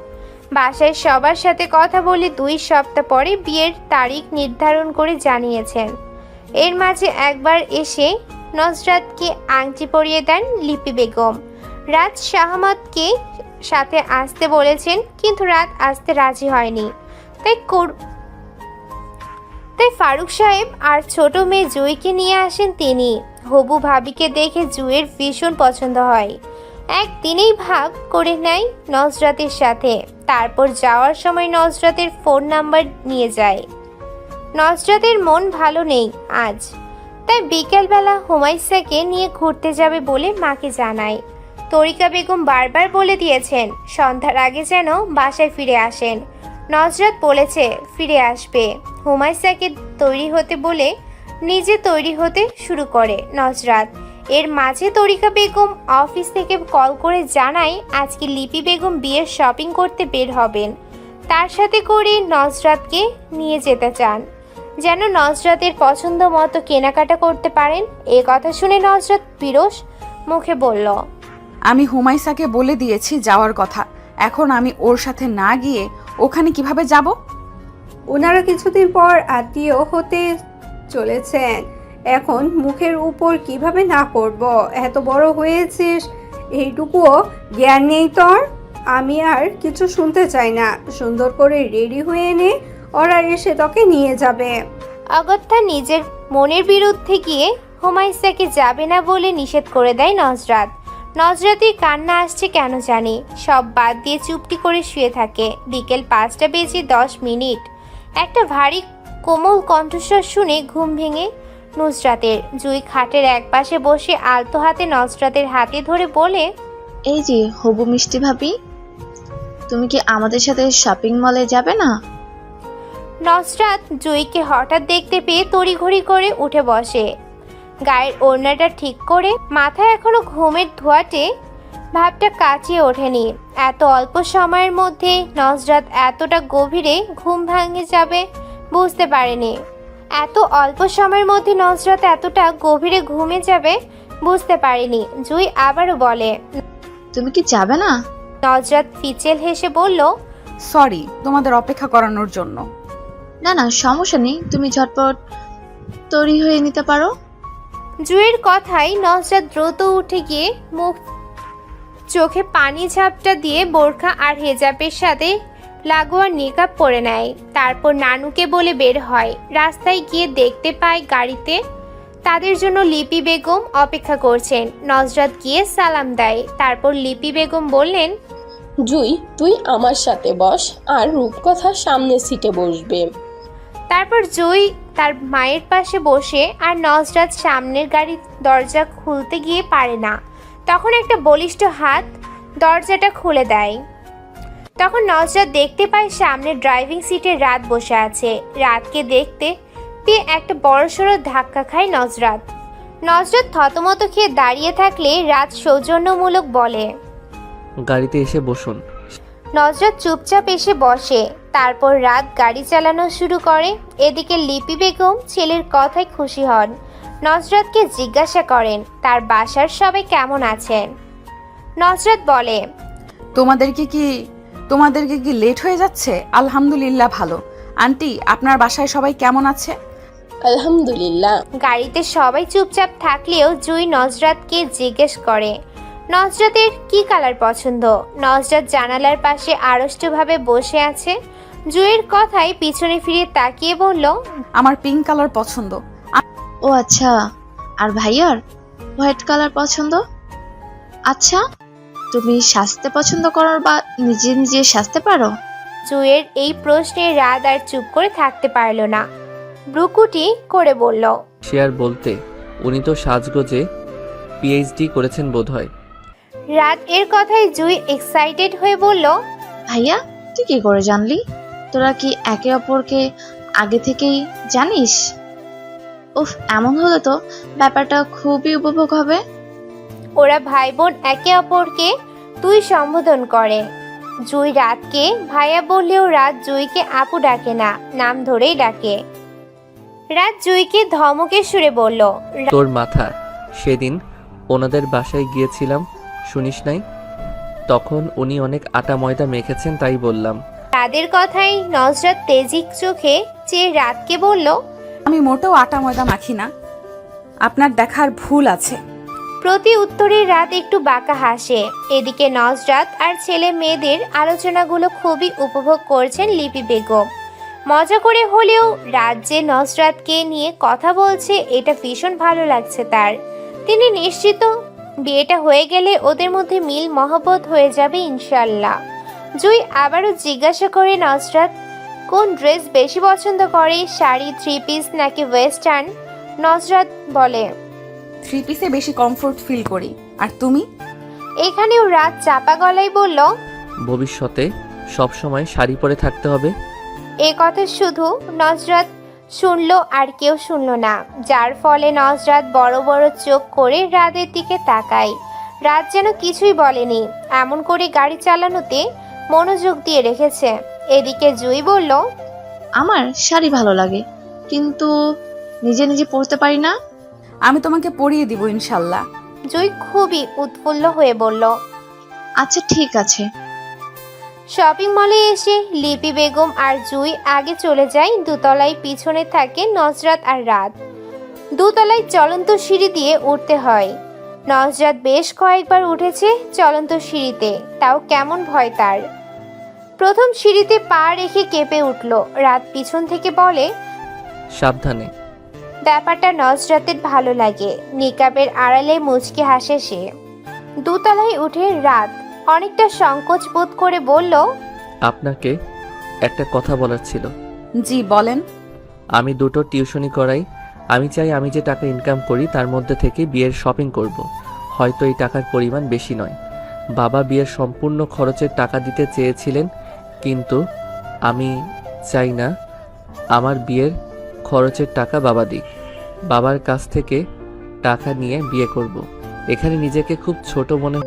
বাসায় সবার সাথে কথা বলে 2 সপ্তাহ পরে বিয়ের তারিখ নির্ধারণ করে জানিয়েছেন। এর মাঝে একবার এসে নজরাতকে আংটি পরিয়ে দেন লিপি বেগম। রাত শাহমাতকে সাথে আসতে বলেছেন, কিন্তু রাত আসতে রাজি হয়নি। তাই ফারুক সাহেব আর ছোট মেয়ে জুইকে নিয়ে আসেন তিনি। হবু ভাবিকে দেখে জুইয়ের ভীষণ পছন্দ হয়। একদিনেই ভাব করে নেয় নজরাতের সাথে। তারপর যাওয়ার সময় নজরাতের ফোন নাম্বার নিয়ে যায়। নজরাতের মন ভালো নেই আজ, তাই বিকেলবেলা হুমায়সাকে নিয়ে ঘুরতে যাবে বলে মাকে জানায়। তরিকা বেগম বারবার বলে দিয়েছেন সন্ধ্যার আগে যেন বাসায় ফিরে আসেন। নজরাত বলেছে ফিরে আসবে। হুমায়সাকে তৈরি হতে বলে নিজে তৈরি হতে শুরু করে নজরাত। এর মাঝে তরিকা বেগম অফিস থেকে কল করে জানায় আজকে লিপি বেগম বিয়ের শপিং করতে বের হবেন। তার সাথে করে নজরাতকে নিয়ে যেতে চান, যেন নজরাতের পছন্দ মতো কেনাকাটা করতে পারেন। এ কথা শুনে নজরাত বিরস মুখে বলল, আমি হুমায়সাকে বলে দিয়েছি যাওয়ার কথা। এখন আমি ওর সাথে না গিয়ে ওখানে কিভাবে যাব? ওনারা কিছুদিন পর আত্মীয় হতে চলেছেন। এখন মুখের উপর কিভাবে না করব? এত বড় হয়েছিস, এইটুকুও জ্ঞান নেই তোর? আমি আর কিছু শুনতে চাই না। সুন্দর করে রেডি হয়ে নে, ওরা এসে তোকে নিয়ে যাবে। অগত্যা নিজের মনের বিরুদ্ধে গিয়ে হুমায়সাকে যাবে না বলে নিষেধ করে দেয় নজরাত। নজরাতের কান্না আসছে কেন জানি, সব বাদ দিয়ে চুপটি করে শুয়ে থাকে। বিকেল 5:10 একটা ভারী কোমল কণ্ঠস্বর শুনে ঘুম ভেঙে নুসরাতের। জুই খাটের একপাশে বসে আলতো হাতে নজরাতের হাতে ধরে বলে, এই যে হবু মিষ্টি ভাবি, তুমি কি আমাদের সাথে শপিং মলে যাবে না? নজরাত জুইকে হঠাৎ দেখতে পেয়ে তড়িঘড়ি করে উঠে বসে। গায়ের ওড়নাটা ঠিক করে, মাথায় এখনো ঘুমের ধোঁয়াটে ভাবটা কাটিয়ে ওঠেনি। এত অল্প সময়ের মধ্যে নজরাত এতটা গভীরে ঘুম ভাঙে যাবে বুঝতে পারেনি। ঘুমে যাবে বুঝতে পারেনি। জুই আবারও বলে, তুমি কি যাবে না? নজরাত ফিচেল হেসে বলল, সরি তোমাদের অপেক্ষা করানোর জন্য। না না, সমস্যা নেই, তুমি ঝটপট তৈরি হয়ে নিতে পারো। জুইয়ের কথাই নজরাত দ্রুত উঠে গিয়ে মুখ চোখে পানি ঝাপটা দিয়ে বোরখা আর হেজাবের সাথে লাগোয়া নিকাব পরে নেয়। তারপর নানুকে বলে বের হয়। রাস্তায় গিয়ে দেখতে পায় গাড়িতে তাদের জন্য লিপি বেগম অপেক্ষা করছেন। নজরাত গিয়ে সালাম দেয়। তারপর লিপি বেগম বললেন, জুই, তুই আমার সাথে বস, আর রূপকথা সামনের সিটে বসবে। তারপর জুই তার মায়ের পাশে বসে, আর নজরাত সামনের গাড়ির দরজা খুলতে গিয়ে পারে না। তখন একটা বলিষ্ঠ হাত দরজাটা খুলে দেয়। তখন নজরাত দেখতে পায় সামনে ড্রাইভিং সিটে রাত বসে আছে। রাতকে দেখতে পেয়ে একটা বড়সড় ধাক্কা খায় নজরাত। থতমত খেয়ে দাঁড়িয়ে থাকলে রাত সৌজন্যমূলক বলে, গাড়িতে এসে বসুন। নজরাত চুপচাপ এসে বসে। তারপর রাত গাড়ি চালানো শুরু করে। এদিকে লিপি বেগম ছেলের কথায় খুশি হন। নজরাতকে জিজ্ঞাসা করেন তার বাসার সবাই কেমন আছেন। নজরাত বলে, তোমাদেরকে কি লেট হয়ে যাচ্ছে? আলহামদুলিল্লাহ ভালো। আন্টি, আপনার বাসায় সবাই কেমন আছে? আলহামদুলিল্লাহ। গাড়িতে সবাই চুপচাপ থাকলেও জুই নজরাতকে জিজ্ঞেস করে নজরাতের কি কালার পছন্দ। নজরাত জানালার পাশে আড়ষ্টভাবে বসে আছে। জুইয়ের কথায় পিছনে ফিরে তাকিয়ে বলল, আমার পিঙ্ক কালার পছন্দ। ও আচ্ছা, আর ভাইয়ার হোয়াইট কালার পছন্দ। আচ্ছা, তুমি সাজতে পছন্দ করো বা নিজে নিজে সাজতে পারো? জুইয়ের এই প্রশ্নে রাত আর চুপ করে থাকতে পারল না। ব্রুকুটি করে বলল, সে আর বলতে, উনি তো সাজগোজে পিএইচডি করেছেন বোধহয়। রাত এর কথায় জুই এক্সাইটেড হয়ে বলল, ভাইয়া তুই কি করে জানলি? তোরা কি একে অপরকে আগে থেকেই জানিস? উফ, এমন হলে তো ব্যাপারটা খুবই উপভোগ হবে। ওরা ভাই বোন একে অপরকে তুই সম্বোধন করে। জুই রাতকে ভাইয়া বললেও রাত জুইকে আপু ডাকে না, নাম ধরেই ডাকে। রাত জুইকে ধমকের সুরে বলল, তোর মাথা। সেদিন ওনাদের বাসায় গিয়েছিলাম, শুনিস নাই? তখন উনি অনেক আটা ময়দা মেখেছেন, তাই বললাম। তাদের কথাই নজরাত তেজিক চোখে চেয়ে রাতকে বলল, আমি মোটেও আটা ময়দা মাখি না, আপনার দেখার ভুল আছে। প্রতি উত্তরে রাত একটু বাঁকা হাসে। এদিকে নজরাত আর ছেলে মেয়েদের আলোচনাগুলো খুবই উপভোগ করছেন লিপি বেগম। মজা করে হলেও রাত যে নজরাতকে নিয়ে কথা বলছে এটা ভীষণ ভালো লাগছে তার। তিনি নিশ্চিত বিয়েটা হয়ে গেলে ওদের মধ্যে মিল মহব্বত হয়ে যাবে ইনশাল্লাহ। জুই আবারও জিজ্ঞাসা করে নজরাত কোন ড্রেস বেশি পছন্দ করে, শাড়ি, থ্রি পিস নাকি ওয়েস্টার্ন? নজরাত বলে, থ্রি পিসে বেশি কমফোর্ট ফিল করি। আর তুমি? এখানেও রাত চাপা গলায় বলল, ভবিষ্যতে সবসময় শাড়ি পরে থাকতে হবে। এ কথা শুধু নজরাত শুনলো আর কেউ শুনলো না, যার ফলে নজরাত বড় বড় চোখ করে রাতের দিকে তাকায়। রাত যেন কিছুই বলেনি, এমন করে গাড়ি চালানোতে মনোযোগ দিয়ে রেখেছে। এদিকে জুই বলল, আমার শাড়ি ভালো লাগে, কিন্তু নিজে নিজে পরতে পারি না। আমি তোমাকে পরিয়ে দিব ইনশাল্লাহ। জুই খুবই উৎফুল্ল হয়ে বলল, আচ্ছা ঠিক আছে। শপিং মলে এসে লিপি বেগম আর জুই আগে চলে যায় দোতলায়, পিছনে থাকে নজরাত আর রাত। দোতলায় চলন্ত সিঁড়ি দিয়ে উঠতে হয়। নজরাত বেশ কয়েকবার উঠেছে চলন্ত সিঁড়িতে, তাও কেমন ভয় তার। প্রথম সিঁড়িতে পা রেখে কেঁপে উঠল। রাত পিছন থেকে বলে, সাবধানে। ব্যাপারটা নজরাতের ভালো লাগে। নিকাবের আড়ালে মুচকি হাসে সে। দোতলায় উঠে রাত অনেকটা সংকোচ বোধ করে বলল, আপনাকে একটা কথা বলার ছিল। জি বলেন। আমি দুটো টিউশনি করাই। আমি চাই আমি যে টাকা ইনকাম করি তার মধ্যে থেকে বিয়ের শপিং করব। হয়তো এই টাকার পরিমাণ বেশি নয়। বাবা বিয়ের সম্পূর্ণ খরচের টাকা দিতে চেয়েছিলেন, কিন্তু আমি চাই না আমার বিয়ের খরচের টাকা বাবা দিক। বাবার কাছ থেকে টাকা নিয়ে বিয়ে করব। এখানে নিজেকে খুব ছোট মনে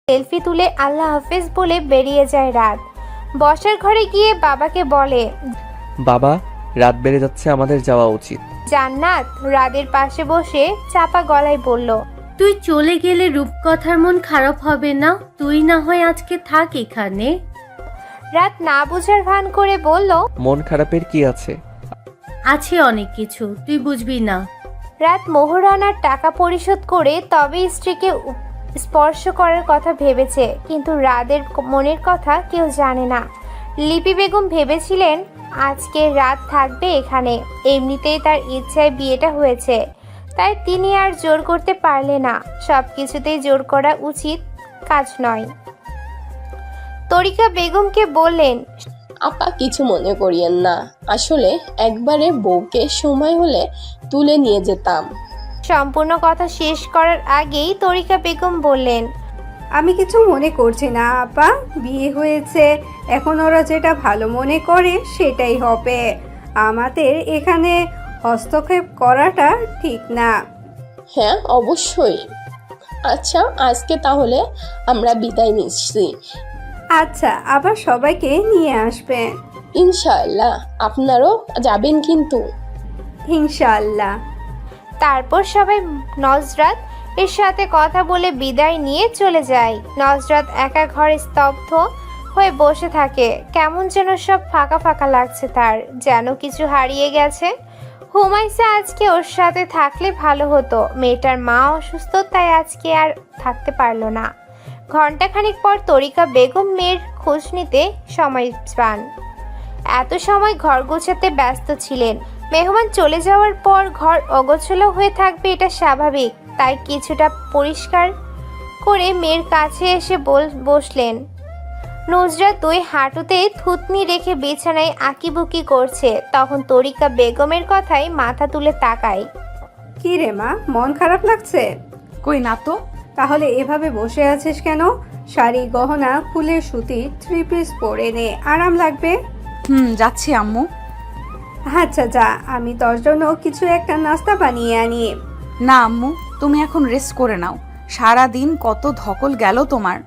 সেলফি তুলে আল্লাহ হাফেজ বলে বেরিয়ে যায় রাত। বসার ঘরে গিয়ে বাবাকে বলে, বাবা, রাত বেড়ে যাচ্ছে, আমাদের যাওয়া উচিত। জান্নাত রাদের পাশে বসে চাপা গলায় বলল, তুই চলে গেলে রূপকথার মন খারাপ হবে না? তুই না হয় আজকে থাক এখানে। রাত না বুঝার ভান করে বলল, মন খারাপের কি আছে? আছে অনেক কিছু, তুই বুঝবি না। রাত মোহরানার টাকা পরিশোধ করে তবে স্ত্রীকে স্পর্শ করার কথা ভেবেছে, কিন্তু রাদের মনের কথা কেউ জানে না। লিপি বেগম ভেবেছিলেন আজকে রাত থাকবে এখানে, এমনিতেই তার ইচ্ছায় বিয়েটা হয়েছে, তাই তিনি আর জোর করতে পারলেন না। সব কিছুতেই জোর করা উচিত কাজ নয়। তরিকা বেগমকে বললেন, আপা কিছু মনে করিয়েন না, আসলে একবারে বউকে সময় হলে তুলে নিয়ে যেতাম। সম্পূর্ণ কথা শেষ করার আগেই তরিকা বেগম বললেন, আমি কিছু মনে করছি না আপা, বিয়ে হয়েছে, এখন ওরা যেটা ভালো মনে করে সেটাই হবে। আমাদের এখানে হস্তক্ষেপ করাটা ঠিক না। হ্যাঁ অবশ্যই। আচ্ছা আজকে তাহলে আমরা বিদায় নিচ্ছি। আচ্ছা, আবার সবাইকে নিয়ে আসবেন ইনশাআল্লাহ। আপনারও যাবেন কিন্তু। ইনশাআল্লাহ। তারপর সবাই নজরাত এর সাথে কথা বলে বিদায় নিয়ে চলে যায়। নজরাত একা ঘরে স্তব্ধ হয়ে বসে থাকে, কেমন যেন সব ফাঁকা ফাঁকা লাগছে তার, যেন কিছু হারিয়ে গেছে। হুমায়সা আজকে ওর সাথে থাকলে ভালো হতো, মেয়েটার মা অসুস্থ তাই আজকে আর থাকতে পারলো না। ঘণ্টাখানিক পর তরিকা বেগম মেয়ের খোঁজ নিতে সময় পান। এত সময় ঘর গোছাতে ব্যস্ত ছিলেন। মেহমান চলে যাওয়ার পর ঘর অগোছালো হয়ে থাকবে এটা স্বাভাবিক, তাই কিছুটা পরিষ্কার করে মেয়ের কাছে এসে বসলেন। নুজরাত দুই হাঁটুতে থুতনি রেখে বিছানায় আঁকিবুকি করছে, তখন তরিকা বেগমের কথায় মাথা তুলে তাকায়। কি রে মা, মন খারাপ লাগছে? কই না তো। তাহলে এভাবে বসে আছিস কেন? শাড়ি গহনা খুলে সুতি 3 পিস পরে নে, আরাম লাগবে। যাচ্ছি আম্মু। আচ্ছা যা, আমি তোর জন্য কিছু একটা নাস্তা বানিয়ে আনি। না আম্মু, তুমি এখন রেস্ট করে নাও, সারা দিন কত ধকল গেল তোমার।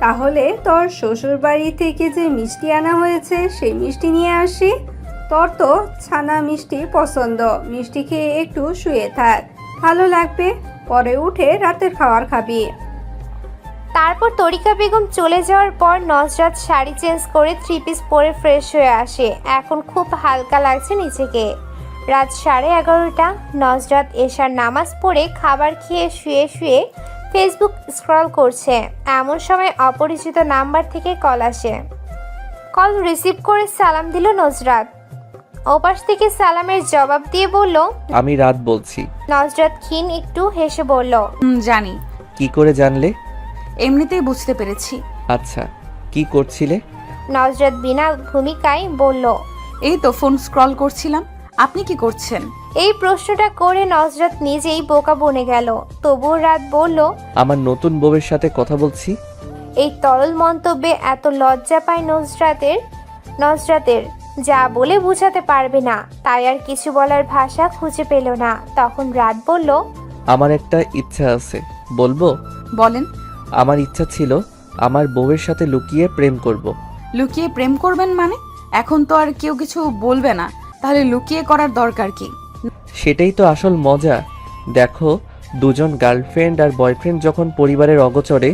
তাহলে তোর শ্বশুর বাড়ি থেকে যে মিষ্টি আনা হয়েছে সেই মিষ্টি নিয়ে আসি। তোর তো ছানা মিষ্টি পছন্দ, মিষ্টি খেয়ে একটু শুয়ে থাক, ভালো লাগবে, পরে উঠে রাতের খাবার খাবি। তারপর তরিকা বেগম চলে যাওয়ার পর নজরাত শাড়ি চেঞ্জ করে 3 পিস পরে ফ্রেশ হয়ে আসে। এখন খুব হালকা লাগছে নিজেকে। রাত 11:30। নজরাত এশার নামাজ পড়ে খাবার খেয়ে শুয়ে শুয়ে ফেসবুক স্ক্রল করছে, এমন সময় অপরিচিত নাম্বার থেকে কল আসে। কল রিসিভ করে সালাম দিল নজরাত। ওপাশ থেকে সালামের জবাব দিয়ে বলল, আমি রাত বলছি। নজরাত ক্ষীণ একটু হেসে বলল, জানি। কি করে জানলে? এমনিতেই বুঝতে পেরেছি। আচ্ছা, কি করছিলে? নজরাত বিনা ভূমিকায় বলল, এই তো ফোন স্ক্রল করছিলাম। আপনি কি করছেন? এই প্রশ্নটা করে নজরাত নিজেই বোকা বনে গেল। তবুও রাত বলল, আমার নতুন বউয়ের সাথে কথা বলছি। এই তরল মন্তব্যে এত লজ্জা পায় নজরাতের যা বলে বোঝাতে পারবে না, তাই আর কিছু বলার ভাষা খুঁজে পেল না। তখন রাত বলল, আমার একটা ইচ্ছা আছে, বলবো? বলেন। আমার ইচ্ছা ছিল আমার বউয়ের সাথে লুকিয়ে প্রেম করব। লুকিয়ে প্রেম করবেন মানে? এখন তো আর কেউ কিছু বলবে না, তাহলে লুকিয়ে করার দরকার কি? সেটাই তো আসল মজা। দেখো, দুজন গার্লফ্রেন্ড আর বয়ফ্রেন্ড যখন পরিবারের অগোচরে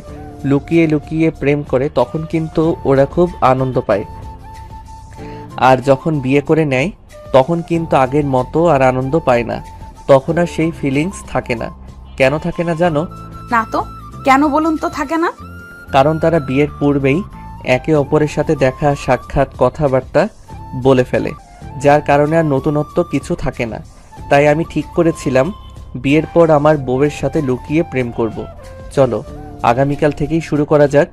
লুকিয়ে লুকিয়ে প্রেম করে তখন কিন্তু ওরা খুব আনন্দ পায়। আর যখন বিয়ে করে নেয় তখন কিন্তু আগের মতো আর আনন্দ পায় না, তখন আর সেই ফিলিংস থাকে না। কেন থাকে না জানো? না তো, কেন বলুন তো থাকে না? কারণ তারা বিয়ের পূর্বেই একে অপরের সাথে দেখা সাক্ষাৎ কথাবার্তা বলে ফেলে, যার কারণে আর নতুনত্ব কিছু থাকে না। তাই আমি ঠিক করেছিলাম বিয়ের পর আমার বউয়ের সাথে লুকিয়ে প্রেম করব। চলো আগামীকাল থেকেই শুরু করা যাক।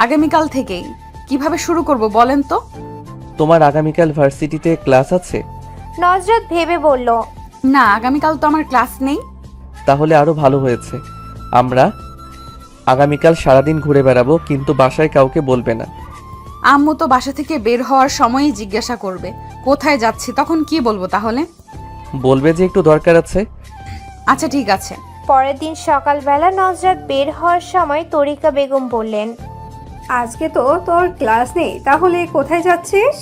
আগামীকাল থেকেই? কিভাবে শুরু করব বলেন তো? তোমার আগামীকাল ভার্সিটিতে ক্লাস আছে? নজরাত ভেবে বলল, না, আগামীকাল তো আমার ক্লাস নেই। তাহলে আরো ভালো হয়েছে। আমরা আগামীকাল সারাদিন ঘুরে বেড়াবো, কিন্তু বাসায় কাউকে বলবে না। আম্মু তো বাসা থেকে বের হওয়ার সময়ই জিজ্ঞাসা করবে কোথায় যাচ্ছি, তখন কি বলবো তাহলে? বলবে যে একটু দরকার আছে। আচ্ছা ঠিক আছে। পরের দিন সকালবেলা নজরাত বের হওয়ার সময় তরিকা বেগম বললেন, আজকে তো তোর ক্লাস নেই, তাহলে কোথায় যাচ্ছিস?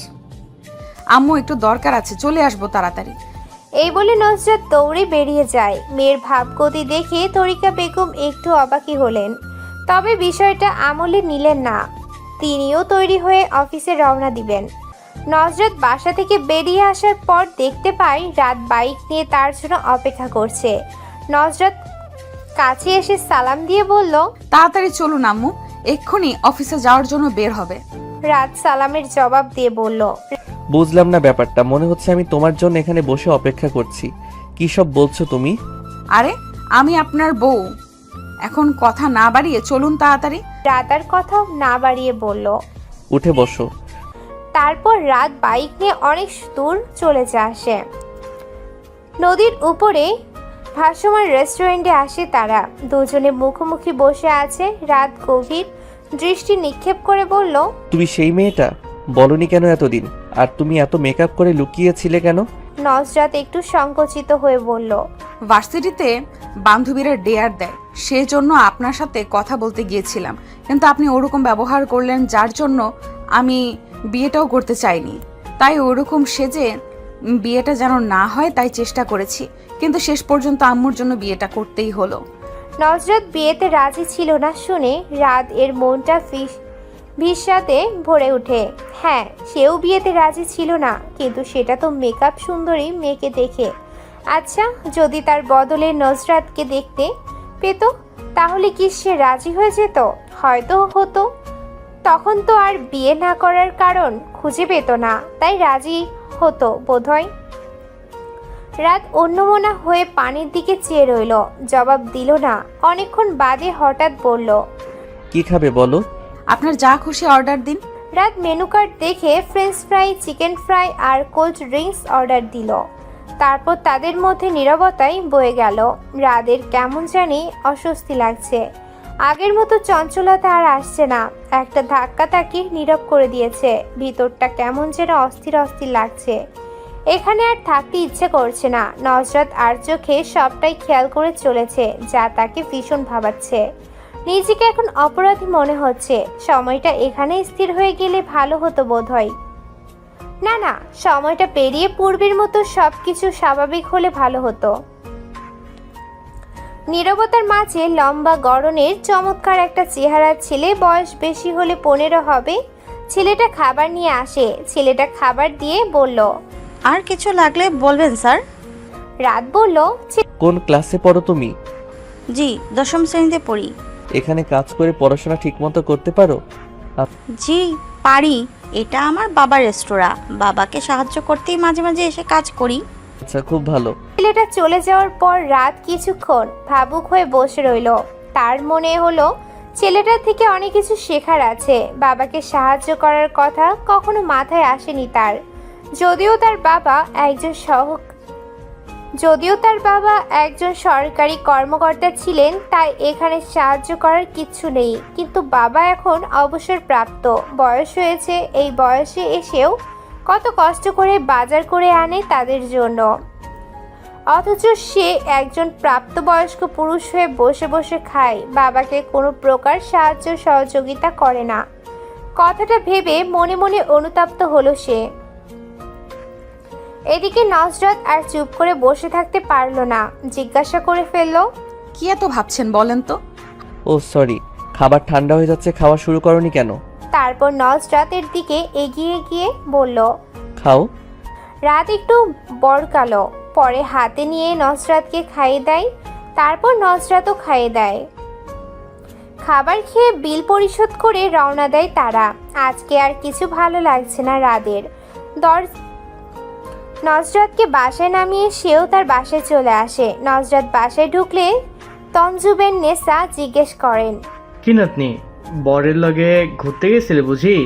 আম্মু একটু দরকার আছে, চলে আসবো তাড়াতাড়ি। এই বলে নজরাত দৌড়ে বেরিয়ে যায়। মেয়ের ভাবগতি দেখে তরিকা বেগম একটু অবাকই হলেন, তবে বিষয়টা আমলে নিলেন না। তিনিও তৈরি হয়ে অফিসে রওনা দিবেন। নজরাত বাসা থেকে বেরিয়ে আসার পর দেখতে পায় রাত বাইক নিয়ে তার জন্য অপেক্ষা করছে। নজরাত কাছে এসে সালাম দিয়ে বলল, তাড়াতাড়ি চলুন আম্মু, এক্ষুনি অফিসে যাওয়ার জন্য বের হবে। রাত সালামের জবাব দিয়ে বলল, বুঝলাম না ব্যাপারটা, মনে হচ্ছে আমি তোমার জন্য এখানে বসে অপেক্ষা করছি। কি সব বলছো তুমি? আরে আমি আপনার বউ, এখন কথা না বাড়িয়ে চলুন তাড়াতাড়ি। রাত আর কথা না বাড়িয়ে বলল। উঠে বসো। তারপর রাত বাইক নিয়ে অনেক দূর চলে আসে। নদীর উপরে ভাসমান রেস্টুরেন্টে আসে তারা। দুজনে মুখোমুখি বসে আছে। রাত গভীর দৃষ্টি নিক্ষেপ করে বলল, তুমি সেই মেয়েটা? বলনি কেন এতদিন? আর তুমি এত মেকআপ করে লুকিয়েছিলে কেন? নজরাত একটু সংকুচিত হয়ে বলল, ভার্সিটিতে বান্ধবীরা ডেয়ার দেয়, সেই জন্য আপনার সাথে কথা বলতে গিয়েছিলাম, কিন্তু আপনি ওরকম ব্যবহার করলেন যার জন্য আমি বিয়েটাও করতে চাইনি। তাই ওরকম সেজে বিয়েটা যেন না হয় তাই চেষ্টা করেছি, কিন্তু শেষ পর্যন্ত আম্মুর জন্য বিয়েটা করতেই হলো। নজরাত বিয়েতে রাজি ছিল না শুনে রাত এর মনটা বিষাদে ভরে ওঠে। হ্যাঁ, সেও বিয়েতে রাজি ছিল না, কিন্তু সেটা তো মেকআপ সুন্দরী মেয়েকে দেখে। আচ্ছা, যদি তার বদলে নজরাতকে দেখতে পেত তাহলে কি সে রাজি হয়ে যেত? হয়তো হতো। তখন তো আর বিয়ে না করার কারণ খুঁজে পেত না, তাই রাজি হতো বোধহয়। রাত অন্যমনা হয়ে পানির দিকে চেয়ে রইল, জবাব দিল না। অনেকক্ষণ বাদে হঠাৎ বলল, কি খাবে বলো? আপনার যা খুশি অর্ডার দিন। রাত মেনু কার্ড দেখে ফ্রেঞ্চ ফ্রাই, চিকেন ফ্রাই আর কোল্ড ড্রিঙ্কস অর্ডার দিল। তারপর তাদের মধ্যে নীরবতাই বয়ে গেল। রাদের কেমন জানি অস্বস্তি লাগছে। আগের মতো চঞ্চলতা আর আসছে না। একটা ধাক্কা তাকে নীরব করে দিয়েছে। ভিতরটা কেমন যেন অস্থির অস্থির লাগছে। এখানে আর থাকতে ইচ্ছে করছে না। নজরাত আর চোখে সবটাই খেয়াল করে চলেছে, যা তাকে ভীষণ ভাবাচ্ছে। নিজেকে এখন অপরাধী মনে হচ্ছে। সময়টা এখানে স্থির হয়ে গেলে ভালো হতো বোধহয়। না না, সময়টা পেরিয়ে পূর্বের মতো সবকিছু স্বাভাবিক হলে ভালো হতো। নীরবতার মাঝে লম্বা গড়নের চমৎকার একটা চেহারার ছেলে, বয়স বেশি হলে 15 হবে। ছেলেটা খাবার নিয়ে আসে। ছেলেটা খাবার দিয়ে বলল, আর কিছু লাগলে বলবেন স্যার। রাত বলল, কোন ক্লাসে পড়ো তুমি? জি, 10ম শ্রেণীতে পড়ি। এখানে কাজ করে পড়াশোনা ঠিকমতো করতে পারো? জি পারি, এটা আমার বাবার রেস্তোরাঁ, বাবাকে সাহায্য করতেই মাঝে মাঝে এসে কাজ করি। আচ্ছা, খুব ভালো। ছেলেটা চলে যাওয়ার পর রাত কিছুক্ষণ ভাবুক হয়ে বসে রইল। তার মনে হলো ছেলেটার থেকে অনেক কিছু শেখার আছে। বাবাকে সাহায্য করার কথা কখনো মাথায় আসেনি তার। যদিও তার বাবা একজন সরকারি কর্মকর্তা ছিলেন, তাই এখানে সাহায্য করার কিচ্ছু নেই। কিন্তু বাবা এখন অবসরপ্রাপ্ত, বয়স হয়েছে। এই বয়সে এসেও কত কষ্ট করে বাজার করে আনে তাদের জন্য, অথচ সে একজন প্রাপ্তবয়স্ক পুরুষ হয়ে বসে বসে খায়। বাবাকে কোনো প্রকার সাহায্য সহযোগিতা করে না। কথাটা ভেবে মনে মনে অনুতপ্ত হলো সে। এদিকে নজরাত আর চুপ করে বসে থাকতে পারলো না, জিজ্ঞাসা করে ফেললো, কি এত ভাবছেন বলেন তো? ও সরি, খাবার ঠান্ডা হয়ে যাচ্ছে, খাওয়া শুরু করনি কেন? তারপর নজরাতের দিকে এগিয়ে গিয়ে বলল। খাও। রাত একটু বরকালো, পরে হাতে নিয়ে নজরাতকে খাইয়ে দেয়, তারপর নজরাতও খাইয়ে দেয়। খাবার খেয়ে বিল পরিশোধ করে রওনা দেয় তারা। আজকে আর কিছু ভালো লাগছে না রাদের। নজরাতকে বাসায় নামিয়ে সেও তার বাসায় চলে আসে। নজরাত বাসায় ঢুকলে তঞ্জুবেন নেসা জিজ্ঞেস করেন, কি নাতনি, বরের লগে ঘুরতে গেছিলে বুঝি?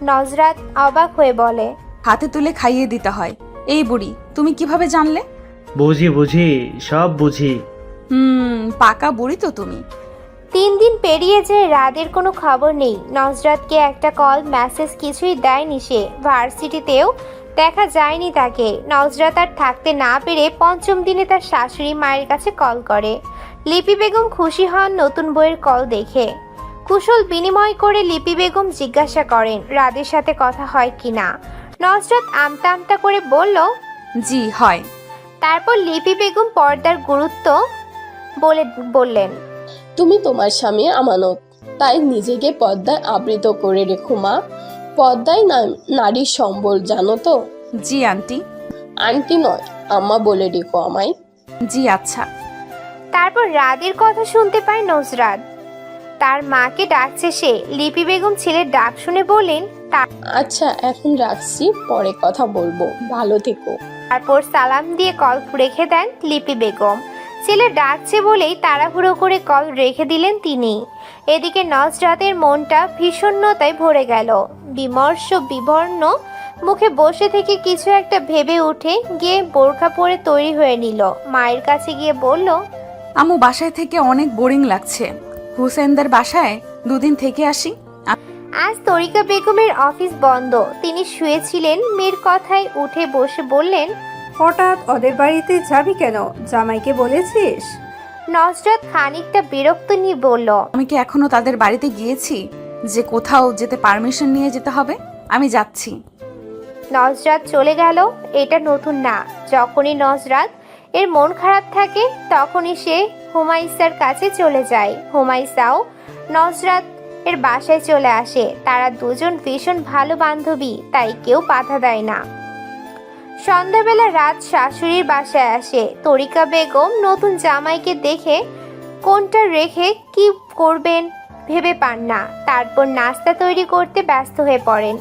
নজরাত অবাক হয়ে বলে, হাতে তুলে খাইয়ে দিতে হয়। এই বুড়ি, তুমি কিভাবে জানলে? বুঝি সব বুঝি। পাকা বুড়ি তো তুমি। 3 দিন পেরিয়ে যে রাদের কোনো খবর নেই। নজরাতকে একটা কল মেসেজ কিছুই দেয়নি সে। ভার্সিটিতেও দেখা যায়নি তাকে। নজরাত আর থাকতে না পেরে 5ম দিনে তার শাশুড়ি মায়ের কাছে কল করে। লিপি বেগম খুশি হন নতুন বইয়ের কল দেখে। কুশল বিনিময় করে লিপি বেগম জিজ্ঞাসা করেন রাদের সাথে কথা হয় কিনা। নজরাত আমতা আমতা করে বলল, জি হয়। তারপর লিপি বেগম পর্দার গুরুত্ব বললেন, তুমি তোমার স্বামীর আমানত, তাই নিজেকে পর্দায় আবৃত করে রেখো মা। পর্দায় নারীর সম্বল, জানো তো? জি আন্টি। আন্টি নয়, আম্মা বলে রেখো আমায়। জি আচ্ছা। তারপর রাদের কথা শুনতে পায় নজরাত। তার মাকে ডাকছে সে। লিপি বেগম ছেলের ডাক শুনে বলেন, আচ্ছা এখন রাখছি, পরে কথা বলবো, ভালো থেকো। তারপর সালাম দিয়ে কল রেখে দেন লিপি বেগম। ছেলে ডাকছে বলেই তাড়াহুড়ো করে কল রেখে দিলেন তিনি। এদিকে নজরাতের মনটা ভীষণতায় ভরে গেল। বিমর্ষ বিবর্ণ মুখে বসে থেকে কিছু একটা ভেবে উঠে গিয়ে বোরখা পরে তৈরি হয়ে নিল। মায়ের কাছে গিয়ে বলল, আম্মু বাসায় থেকে অনেক বোরিং লাগছে, হুসেনদের বাসায় 2 দিন থেকে আসি। আজ তরিকা বেগমের অফিস বন্ধ। তিনি শুয়েছিলেন। মেয়ের কথায় উঠে বসে বললেন, হঠাৎ ওদের বাড়িতে যাবি কেন? জামাইকে বলেছিস? নজরাত খানিকটা বিরক্ত নিয়ে বলল, আমি কি এখনো তাদের বাড়িতে গিয়েছি যে কোথাও যেতে পারমিশন নিয়ে যেতে হবে? আমি যাচ্ছি। নজরাত চলে গেল। এটা নতুন না। যখনই নজরাত এর মন খারাপ থাকে তখনই সে হুমাইসার কাছে চলে যায়। হুমাইসাও নজরাত এর বাসায় চলে আসে। তারা দুজন ভীষণ ভালো বান্ধবী, তাই কেউ বাধা দেয় না। সন্ধ্যাবেলা রাত শাশুড়ির বাসায় আসে। তরিকা বেগম নতুন জামাইকে দেখে কোনটা রেখে কি করবেন ভেবে পান না। তারপর নাস্তা তৈরি করতে ব্যস্ত হয়ে পড়েন।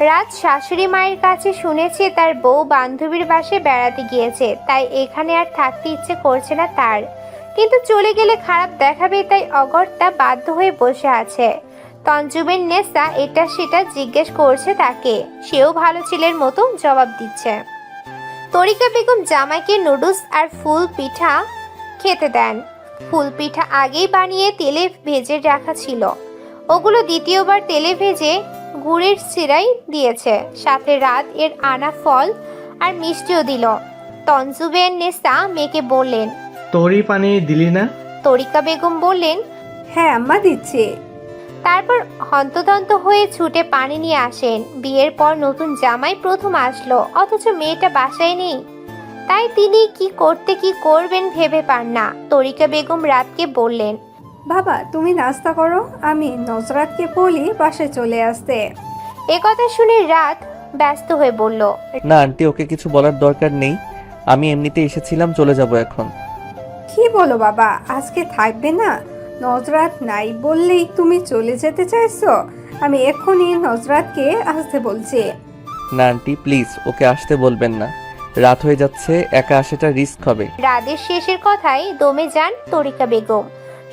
রাত শাশুড়ি মায়ের কাছে শুনেছে তার বউ বান্ধবীর বাসায় বেড়াতে গিয়েছে, তাই এখানে আর থাকতে ইচ্ছে করছে না তার। কিন্তু চলে গেলে খারাপ দেখাবে, তাই অগত্যা বাধ্য হয়ে বসে আছে। তঞ্জুবের নেসা এটা সেটা জিজ্ঞেস করছে তাকে। সেও ভালো ছেলের মতো জবাব দিচ্ছে। তরিকা বেগম জামাইকে নুডলস আর ফুল পিঠা খেতে দেন। ফুল পিঠা আগেই বানিয়ে তেলে ভেজে রাখা ছিল, ওগুলো দ্বিতীয়বার তেলে ভেজে গুড়ের সিরাই দিয়েছে। সাথে রাত এর আনা ফল আর মিষ্টিও দিল। তঞ্জুবের নেসা মেয়েকে বললেন, তরি পানি দিলি না? তরিকা বেগম বললেন, হ্যাঁ আম্মা দিচ্ছে। তারপর হন্তদন্ত হয়ে ছুটে পানি নিয়ে আসেন। বিয়ের পর নতুন জামাই প্রথম আসলো, অথচ মেয়েটা বাসায় নেই। তাই তিনি কি করবেন ভেবে পান না। তরিকা বেগম রাতকে বললেন, বাবা তুমি নাস্তা করো, আমি নজরাতকে বলি বাসায় চলে আসতে। একথা শুনে রাত ব্যস্ত হয়ে বলল, না আন্টি, ওকে কিছু বলার দরকার নেই। আমি এমনিতে এসেছিলাম, চলে যাব এখন। কি বলো বাবা, আজকে থাকবে না? নজরাত নাই বললেই তুমি চলে যেতে চাইছো? আমি এক্ষুনি নজরাতকে আসতে বলছি। না আন্টি প্লিজ, ওকে আসতে বলবেন না। রাত হয়ে যাচ্ছে, একা আসাটা রিস্ক হবে। রাতের শেষের কথায় দমে যান তরিকা বেগম।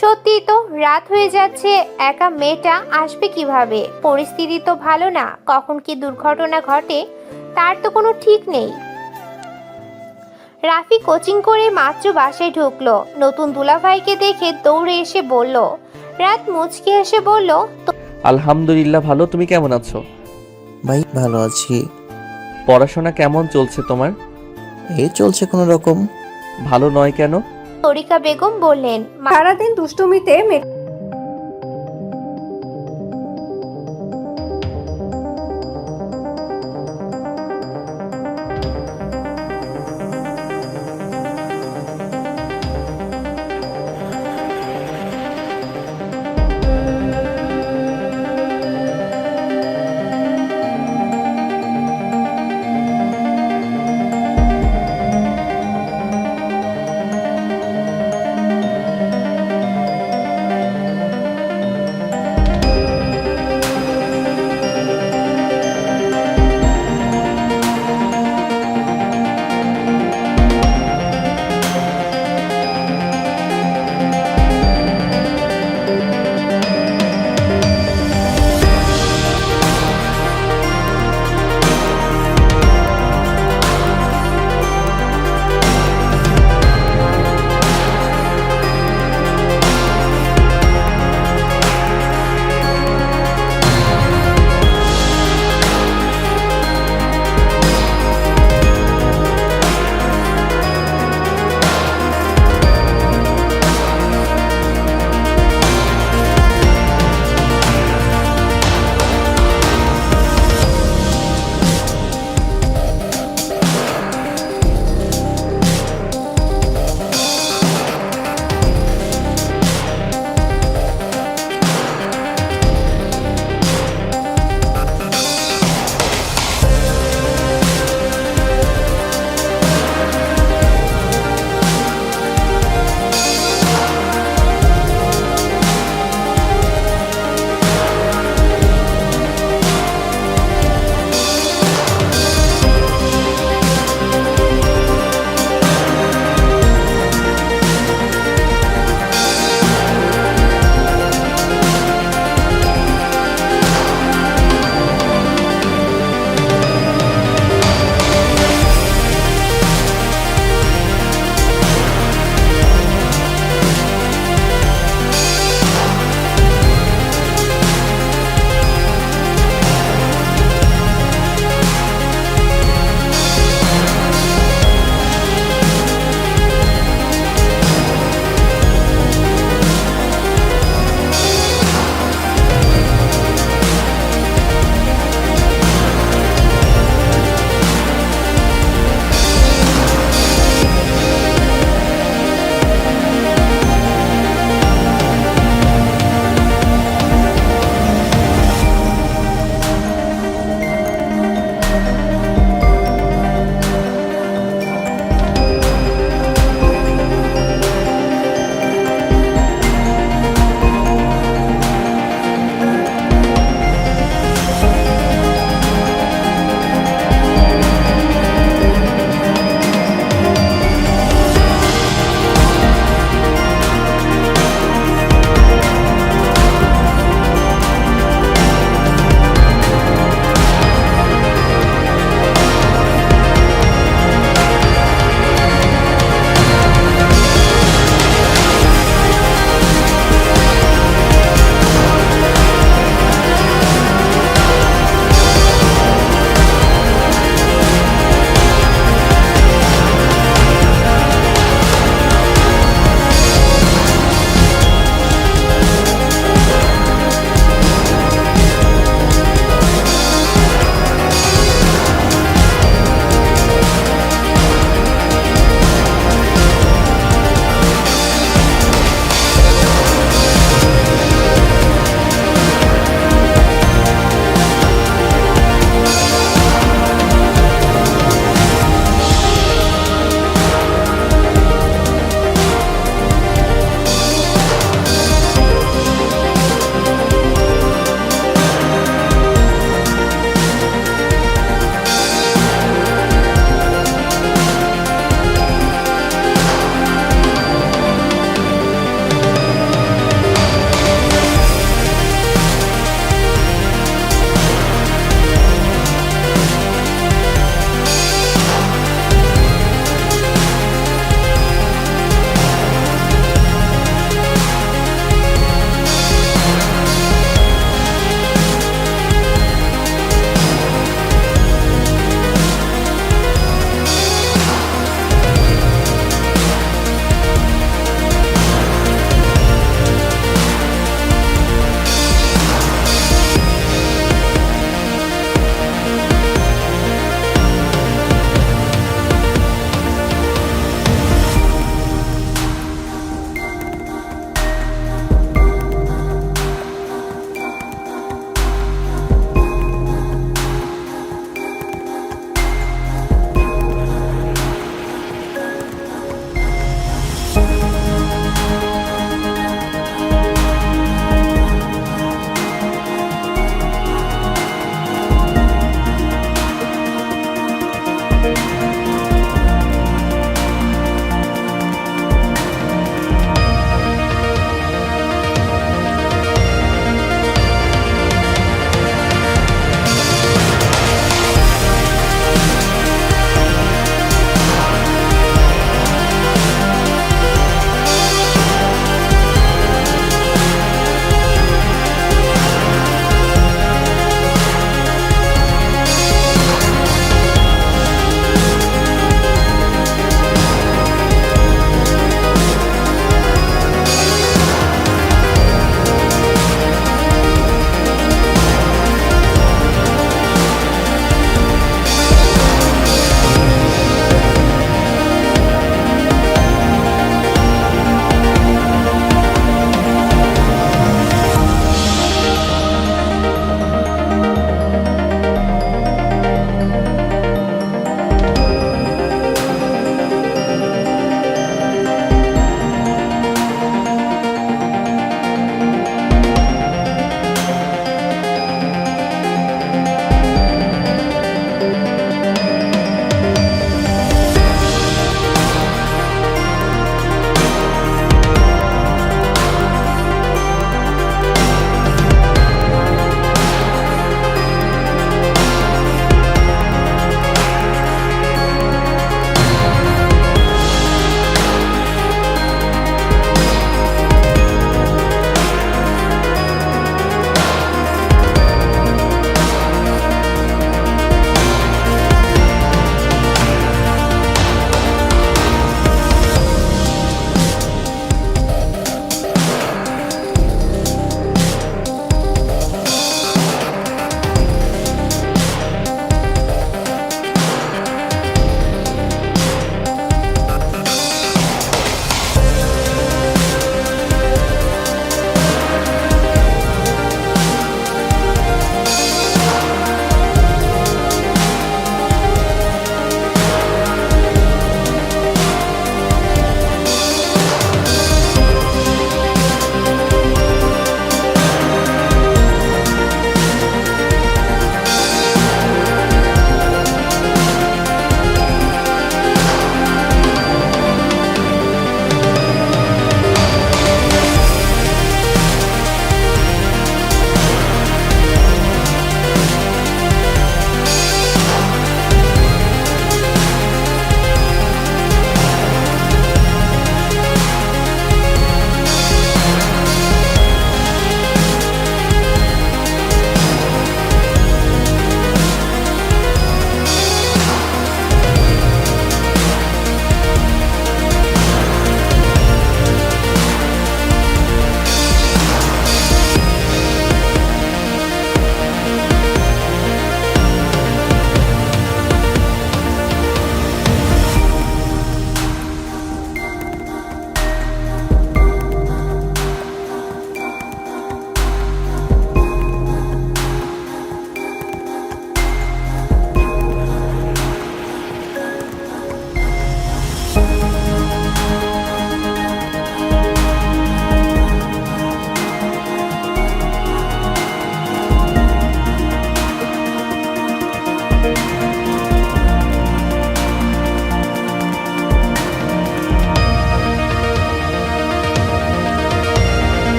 সত্যি তো, রাত হয়ে যাচ্ছে, একা মেয়েটা আসবে কিভাবে? পরিস্থিতি তো ভালো না, কখন কি দুর্ঘটনা ঘটে তার তো কোনো ঠিক নেই। রাফি কোচিং করে মাত্র বাসায় ঢুকলো। নতুন দুলাভাইকে দেখে দৌড়ে এসে বলল। রাত মুচকি এসে বলল, আলহামদুলিল্লাহ ভালো, তুমি কেমন আছো? ভাই ভালো আছি। পড়াশোনা কেমন চলছে তোমার? এই চলছে কোনো রকম। ভালো নয় কেন? তরিকা বেগম বললেন, সারাদিন দুষ্টুমিতে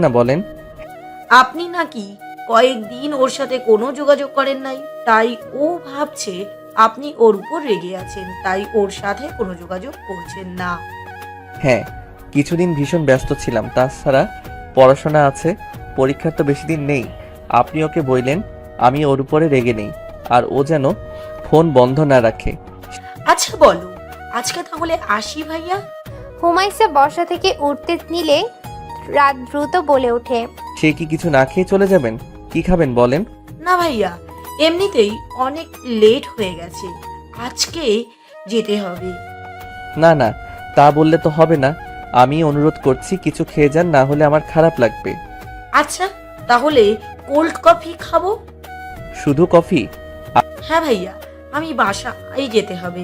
না বলেন। আপনি নাকি কয়েকদিন ওর সাথে কোনো যোগাযোগ করেন নাই, তাই ও ভাবছে আপনি ওর উপর রেগে আছেন, তাই ওর সাথে কোনো যোগাযোগ করছেন না। হ্যাঁ, কিছুদিন ভীষণ ব্যস্ত ছিলাম, তাছাড়া পড়াশোনা আছে, পরীক্ষার তো বেশি দিন নেই। আপনি ওকে বললেন আমি ওর উপরে রেগে নেই, আর ও যেন ফোন বন্ধ না রাখে। আচ্ছা বলো, আজকে তাহলে আসি ভাইয়া। হুমায়সা বসা থেকে উঠতে নিলে রাত দ্রুত বলে ওঠে, সে কি কিছু না খেয়ে চলে যাবেন? কি খাবেন বলেন? না ভাইয়া, এমনিতেই অনেক লেট হয়ে গেছে, আজকে যেতে হবে। না না, তা বললে তো হবে না। আমি অনুরোধ করছি কিছু খেয়ে যান, না হলে আমার খারাপ লাগবে। আচ্ছা তাহলে কোল্ড কফি খাবো। শুধু কফি? হ্যাঁ ভাইয়া, আমি বাসায় যেতে হবে।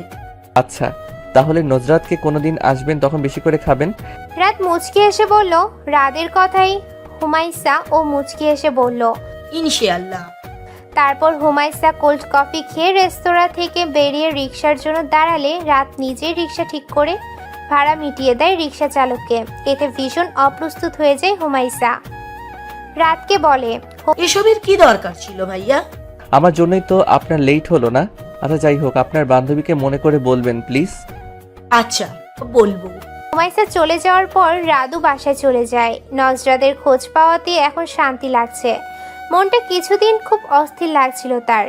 আচ্ছা, তাহলে নজরাতকে কোনোদিন আসবেন তখন বেশি করে খাবেন। রাত মুচকি এসে বলল। রাদের কথাই হুমায়সা ও মুচকি এসে বলল, ইনশাআল্লাহ। তারপর হুমায়সা কোল্ড কফি খেয়ে রেস্তোরাঁ থেকে বেরিয়ে রিক্সার জন্য দাঁড়ালে রাত নিজেই রিক্সা ঠিক করে ভাড়া মিটিয়ে দেয় রিক্সা চালককে। এতে ভীষণ অপ্রস্তুত হয়ে যায় হুমায়সা। রাতকে বলে, এসবের কি দরকার ছিল ভাইয়া? আমার জন্যই তো আপনার লেট হলো না। আচ্ছা যাই হোক, আপনার বান্ধবীকে মনে করে বলবেন প্লিজ। আচ্ছা বলবো। হুমায়সা চলে যাওয়ার পর রাদু বাসায় চলে যায়। নজরাদের খোঁজ পাওয়াতে এখন শান্তি লাগছে। মনটা কিছুদিন খুব অস্থির লাগছিল তার।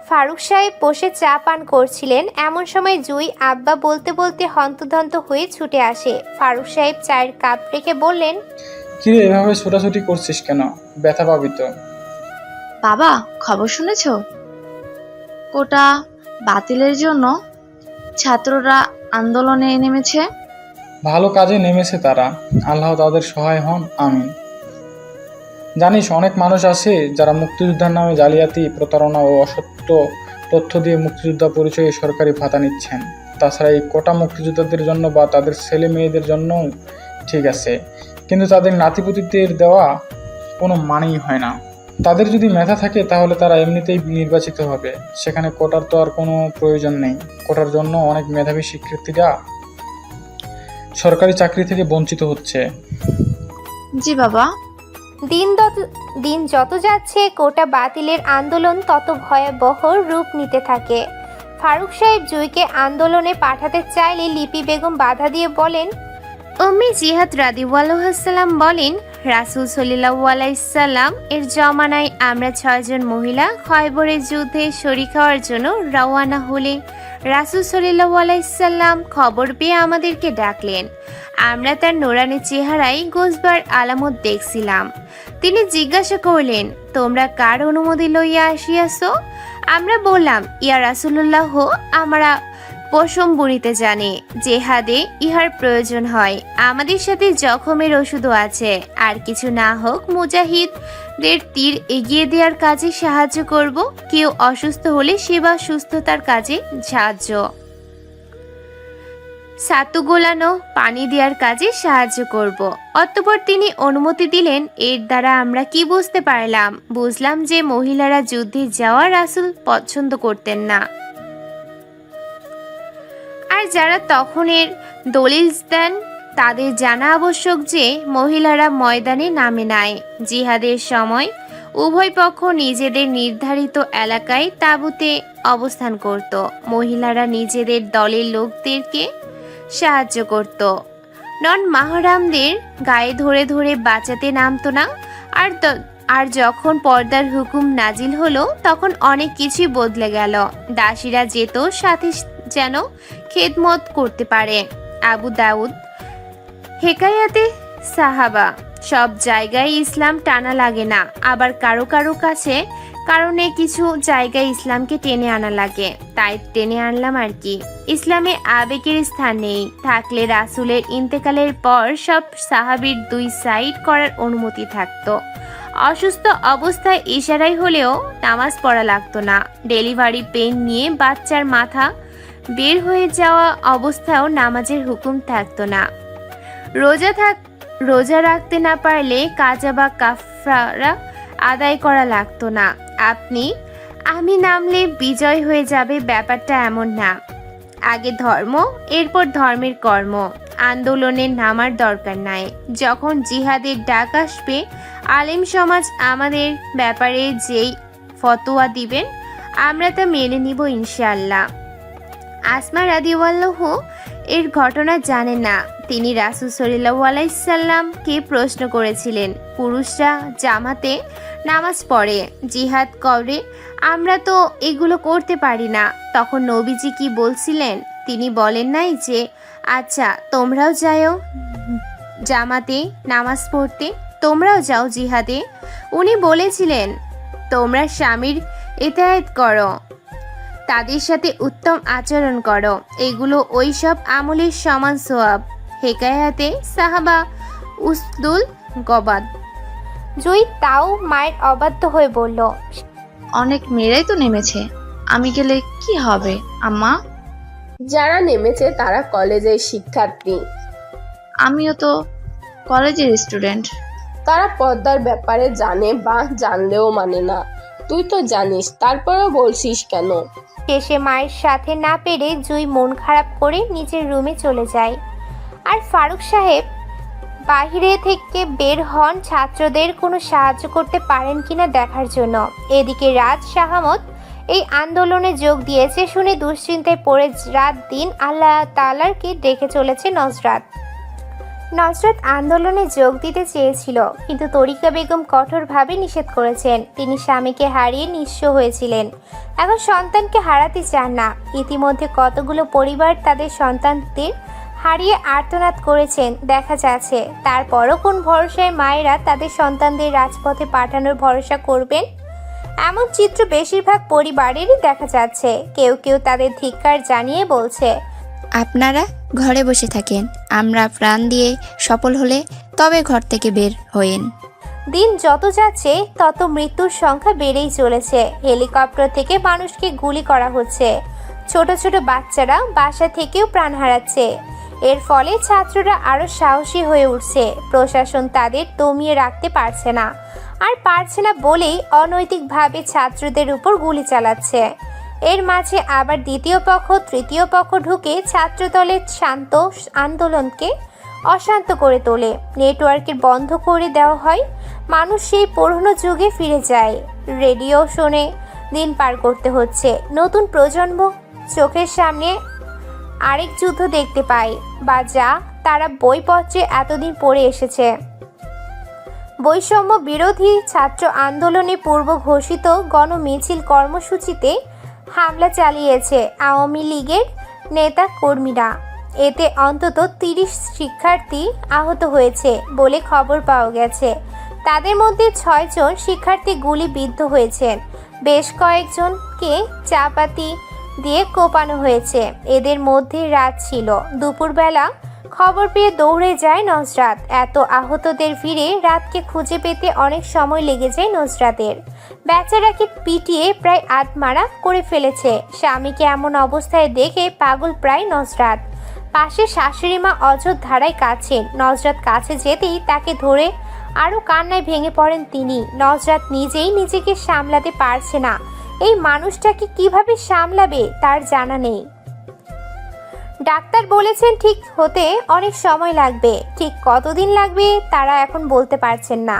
ফারুক সাহেব বসে চা পান করছিলেন, এমন সময় জুই আব্বা বলতে বলতে হন্তদন্ত হয়ে ছুটে আসে। ফারুক সাহেব চায়ের কাপ রেখে বললেন, কিরে এভাবে ছোটাছুটি করছিস কেন? ব্যথা পাবি তো। বাবা, খবর শুনেছ? কোটা বাতিলের জন্য ছাত্ররা আন্দোলনে নেমেছে। ভালো কাজে নেমেছে তারা, আল্লাহ তাদের সহায় হন, আমিন। জানিস, অনেক মানুষ আছে যারা মুক্তিযোদ্ধার নামে জালিয়াতি, প্রতারণা ও অসত্য তথ্য দিয়ে মুক্তিযোদ্ধা পরিচয়ে সরকারি ভাতা নিচ্ছেন। তাছাড়া এই কোটা মুক্তিযোদ্ধাদের জন্য বা তাদের ছেলে মেয়েদের জন্যও ঠিক আছে, কিন্তু তাদের নাতিপুতিদের দেওয়া কোনো মানেই হয় না। তাদের যদি মেধা থাকে তাহলে তারা এমনিতেই নির্বাচিত হবে, সেখানে কোটার তো আর কোনো প্রয়োজন নেই। কোটার জন্য অনেক মেধাবী শিক্ষার্থীরা সরকারি চাকরি থেকে বঞ্চিত হচ্ছে। জি বাবা। দিন যত যাচ্ছে কোটা বাতিলের আন্দোলন তত ভয়াবহ রূপ নিতে থাকে। ফারুক সাহেব জুইকে আন্দোলনে পাঠাতে চাইলে লিপি বেগম বাধা দিয়ে বলেন, উম্মি জিহাদ রাদিয়াল্লাহু বলেন, রাসূল সাল্লাল্লাহু আলাইহি সাল্লাম এর জমানায় আমরা 6 জন মহিলা খয়বরের যুদ্ধে শরীক হওয়ার জন্য রওনা হলে রাসূল সাল্লাল্লাহু আলাইহি সাল্লাম খবর পেয়ে আমাদেরকে ডাকলেন। আমরা তার নোরানি চেহারায় গোসবার আলামত দেখছিলাম। তিনি জিজ্ঞাসা করলেন, তোমরা কার অনুমতি লইয়া আসিয়াছ? আমরা বললাম, ইয়া রাসূলুল্লাহ, আমরা পশম বুনিতে জানি, জেহাদে ইহার প্রয়োজন হয়। আমাদের সাথে জখমের ওষুধও আছে, আর কিছু না হোক মুজাহিদদের তীর এগিয়ে দেওয়ার কাজে সাহায্য করব। কেউ অসুস্থ হলে সেবা সুস্থতার কাজে সাহায্য, সাতু গোলানো, পানি দেওয়ার কাজে সাহায্য করব। অতঃপর তিনি অনুমতি দিলেন। এর দ্বারা আমরা কি বুঝতে পারলাম? বুঝলাম যে মহিলারা যুদ্ধে যাওয়া রাসূল পছন্দ করতেন না, আর যারা তখনের দলিল দেন তাদের জানা আবশ্যক যে মহিলারা ময়দানে নামে নাই। জিহাদের সময় উভয় পক্ষ নিজেদের নির্ধারিত এলাকায় তাঁবুতে অবস্থান করত। মহিলারা নিজেদের দলের লোকদেরকে সাহায্য করত, নন মাহরামদের গায়ে ধরে ধরে বাঁচাতে নামতো না। আর যখন পর্দার হুকুম নাজিল হলো তখন অনেক কিছুই বদলে গেল। দাসীরা যেত সাথে যেন খেদমত করতে পারে। আবু দাউদ হেকায়াতে সাহাবা। সব জায়গায় ইসলাম টানা লাগে না, আবার কারো কারো কারণে কিছু জায়গায় ইসলামকে টেনে আনা লাগে, তাই টেনে আনলাম আর কি। ইসলামে আবেগের স্থান নেই, থাকলে রাসূলের ইন্তেকালের পর সব সাহাবীর 2 সাইড করার অনুমতি থাকতো। অসুস্থ অবস্থায় ইশারায় হলেও নামাজ পড়া লাগতো না। ডেলিভারি পেইন নিয়ে বাচ্চার মাথা বের হয়ে যাওয়া অবস্থায়ও নামাজের হুকুম থাকতো না। রোজা রাখতে না পারলে কাজা বা কাফারা আদায় করা লাগতো না। আমি নামলে বিজয় হয়ে যাবে, ব্যাপারটা এমন না। আগে ধর্ম, এরপর ধর্মের কর্ম। আন্দোলনে নামার দরকার নাই। যখন জিহাদের ডাক আসবে, আলেম সমাজ আমাদের ব্যাপারে যেই ফতোয়া দিবেন আমরা তা মেনে নিব ইনশাআল্লাহ। আসমা রাদিয়াল্লাহু এর ঘটনা জানেন না। তিনি রাসূল সাল্লাল্লাহু আলাইহি সাল্লামকে প্রশ্ন করেছিলেন, পুরুষরা জামাতে নামাজ পড়ে, জিহাদ করে, আমরা তো এগুলো করতে পারি না। তখন নবীজি কি বলছিলেন? তিনি বলেন নাই যে আচ্ছা তোমরাও যাও জামাতে নামাজ পড়তে, তোমরাও যাও জিহাদে। উনি বলেছিলেন তোমরা স্বামীর ইতায়াত করো, তাদের সাথে উত্তম আচরণ করো, এগুলো ওই সব আমলের সমান সওয়াব। হেকায়াতে সাহাবা উসদুল গবাদ। জুই তাও মায়ের অবাধ্য হয়ে বলল, অনেক মেয়েরাই তো নেমেছে, আমি গেলে কি হবে আম্মা? যারা নেমেছে তারা কলেজের শিক্ষার্থী, আমিও তো কলেজের স্টুডেন্ট। তারা পর্দার ব্যাপারে জানে বা জানলেও মানে না। তুই তো জানিস, তারপরেও বলছিস কেন? শেষে মায়ের সাথে না পেরে জুই মন খারাপ করে নিজের রুমে চলে যায়। আর ফারুক সাহেব বাহিরে থেকে বের হন ছাত্রদের কোনো সাহায্য করতে পারেন কিনা দেখার জন্য। এদিকে রাজ শাহামত এই আন্দোলনে যোগ দিয়েছে শুনে দুশ্চিন্তায় পড়ে রাত দিন আল্লাহ তাআলাকে ডেকে চলেছে নজরাত। নজরাত আন্দোলনে যোগ দিতে চেয়েছিল, কিন্তু তরিকা বেগম কঠোরভাবে নিষেধ করেছেন। তিনি স্বামীকে হারিয়ে নিঃস্ব হয়েছিলেন, এখন সন্তানকে হারাতে চান না। ইতিমধ্যে কতগুলো পরিবার তাদের সন্তানদের হারিয়ে আর্তনাদ করেছেন দেখা যাচ্ছে। তারপরও কোন ভরসায় মায়েরা তাদের সন্তানদের রাজপথে পাঠানোর ভরসা করবেন? এমন চিত্র বেশিরভাগ পরিবারেরই দেখা যাচ্ছে। কেউ কেউ তাদের ধিক্কার জানিয়ে বলছে, আপনারা ঘরে বসে থাকেন, আমরা প্রাণ দিয়ে সফল হলে তবে ঘর থেকে বের হয়েন। দিন যত যাচ্ছে তত মৃত্যুর সংখ্যা বেড়েই চলেছে। হেলিকপ্টার থেকে মানুষকে গুলি করা হচ্ছে, ছোট ছোট বাচ্চারা বাসা থেকেও প্রাণ হারাচ্ছে। এর ফলে ছাত্ররা আরো সাহসী হয়ে উঠছে। প্রশাসন তাদের দমিয়ে রাখতে পারছে না, আর পারছে না বলেই অনৈতিকভাবে ছাত্রদের উপর গুলি চালাচ্ছে। এর মাঝে আবার দ্বিতীয় পক্ষ তৃতীয় পক্ষ ঢুকে ছাত্রদলের শান্ত আন্দোলনকে অশান্ত করে তোলে। নেটওয়ার্কের বন্ধ করে দেওয়া হয়, মানুষ সেই পুরনো যুগে ফিরে যায়। রেডিও শুনে দিন পার করতে হচ্ছে। নতুন প্রজন্ম চোখের সামনে আরেক যুদ্ধ দেখতে পায়, বা যা তারা বইপত্রে এতদিন পড়ে এসেছে। বৈষম্য বিরোধী ছাত্র আন্দোলনে পূর্ব ঘোষিত গণমিছিল কর্মসূচিতে হামলা চালিয়েছে আওয়ামী লীগের নেতা কর্মীরা। এতে অন্তত 30 শিক্ষার্থী আহত হয়েছে বলে খবর পাওয়া গেছে। তাদের মধ্যে 6 জন শিক্ষার্থী গুলিবিদ্ধ হয়েছেন, বেশ কয়েকজনকে চাপাতি দিয়ে কোপানো হয়েছে। এদের মধ্যে রাত ছিল। দুপুরবেলা খবর পেয়ে দৌড়ে যায় নজরাত। এত আহতদের ভিড়ে রাতকে খুঁজে পেতে অনেক সময় লেগে যায় নজরাতের। বেচারাকে পিটিয়ে প্রায় আধমারা করে ফেলেছে। স্বামীকে এমন অবস্থায় দেখে পাগল প্রায় নজরাত। পাশে শাশুড়ি মা অযোধ্যারায় কাছেন। নজরাত কাছে যেতেই তাকে ধরে আরও কান্নায় ভেঙে পড়েন তিনি। নজরাত নিজেই নিজেকে সামলাতে পারছে না। এই মানুষটাকে কিভাবে সামলাবে তার জানা নেই। ডাক্তার বলেছেন ঠিক হতে অনেক সময় লাগবে, ঠিক কতদিন লাগবে তারা এখন বলতে পারছেন না।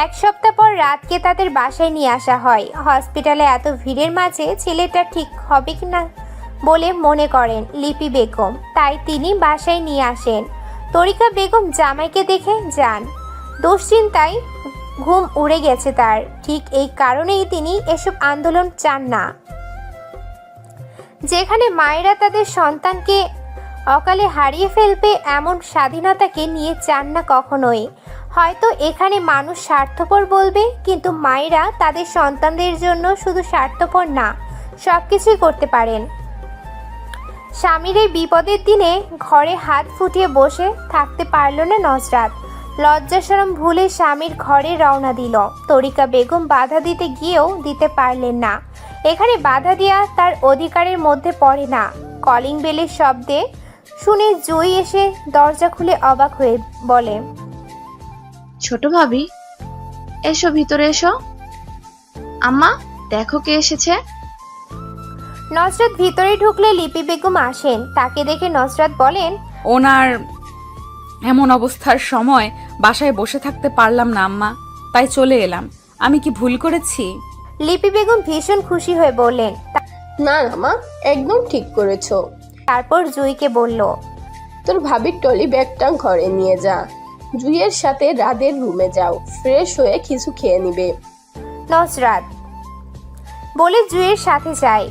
1 সপ্তাহ পর রাতকে তাদের বাসায় নিয়ে আসা হয়। হসপিটালে এত ভিড়ের মাঝে ছেলেটা ঠিক হবে কিনা বলে মনে করেন লিপি বেগম, তাই তিনি বাসায় নিয়ে আসেন। তরিকা বেগম জামাইকে দেখে যান। দুশ্চিন্তায় ঘুম উড়ে গেছে তার। ঠিক এই কারণেই তিনি এসব আন্দোলন চান না, যেখানে মায়েরা তাদের সন্তানকে অকালে হারিয়ে ফেলবে এমন স্বাধীনতাকে নিয়ে চান না কখনোই। হয়তো এখানে মানুষ স্বার্থপর বলবে, কিন্তু মায়েরা তাদের সন্তানদের জন্য শুধু স্বার্থপর না, সব কিছুই করতে পারেন। স্বামীর এই বিপদের দিনে ঘরে হাত ফুটিয়ে বসে থাকতে পারল না নজরাত। লজ্জাশরম ভুলে স্বামীর ঘরে রওনা দিল। তরিকা বেগম বাধা দিতে গিয়েও দিতে পারলেন না। এখানে বাধা দেওয়া তার অধিকারের মধ্যে পড়ে না। কলিং বেলের শব্দে শুনে জুই এসে দরজা খুলে অবাক হয়ে বলে, ছোট ভাবি, এসো ভিতরে এসো। আম্মা দেখো কে এসেছে। নজরাত ভিতরে ঢুকলে লিপি বেগম আসেন। তাকে দেখে নজরাত বলেন, ওনার এমন অবস্থার সময় বাসায় বসে থাকতে পারলাম না আম্মা, তাই চলে এলাম। আমি কি ভুল করেছি? লিপি বেগম ভীষণ খুশি হয়ে বললেন। না না মা, একদম ঠিক করেছো। তারপর জুইকে বলল, তোর ভাবির টলি ব্যাগটা ঘরে নিয়ে যা, জুইয়ের সাথে রাদের রুমে যাও, ফ্রেশ হয়ে কিছু খেয়ে নিবে। নজরাত বলে জুইয়ের সাথে যায়।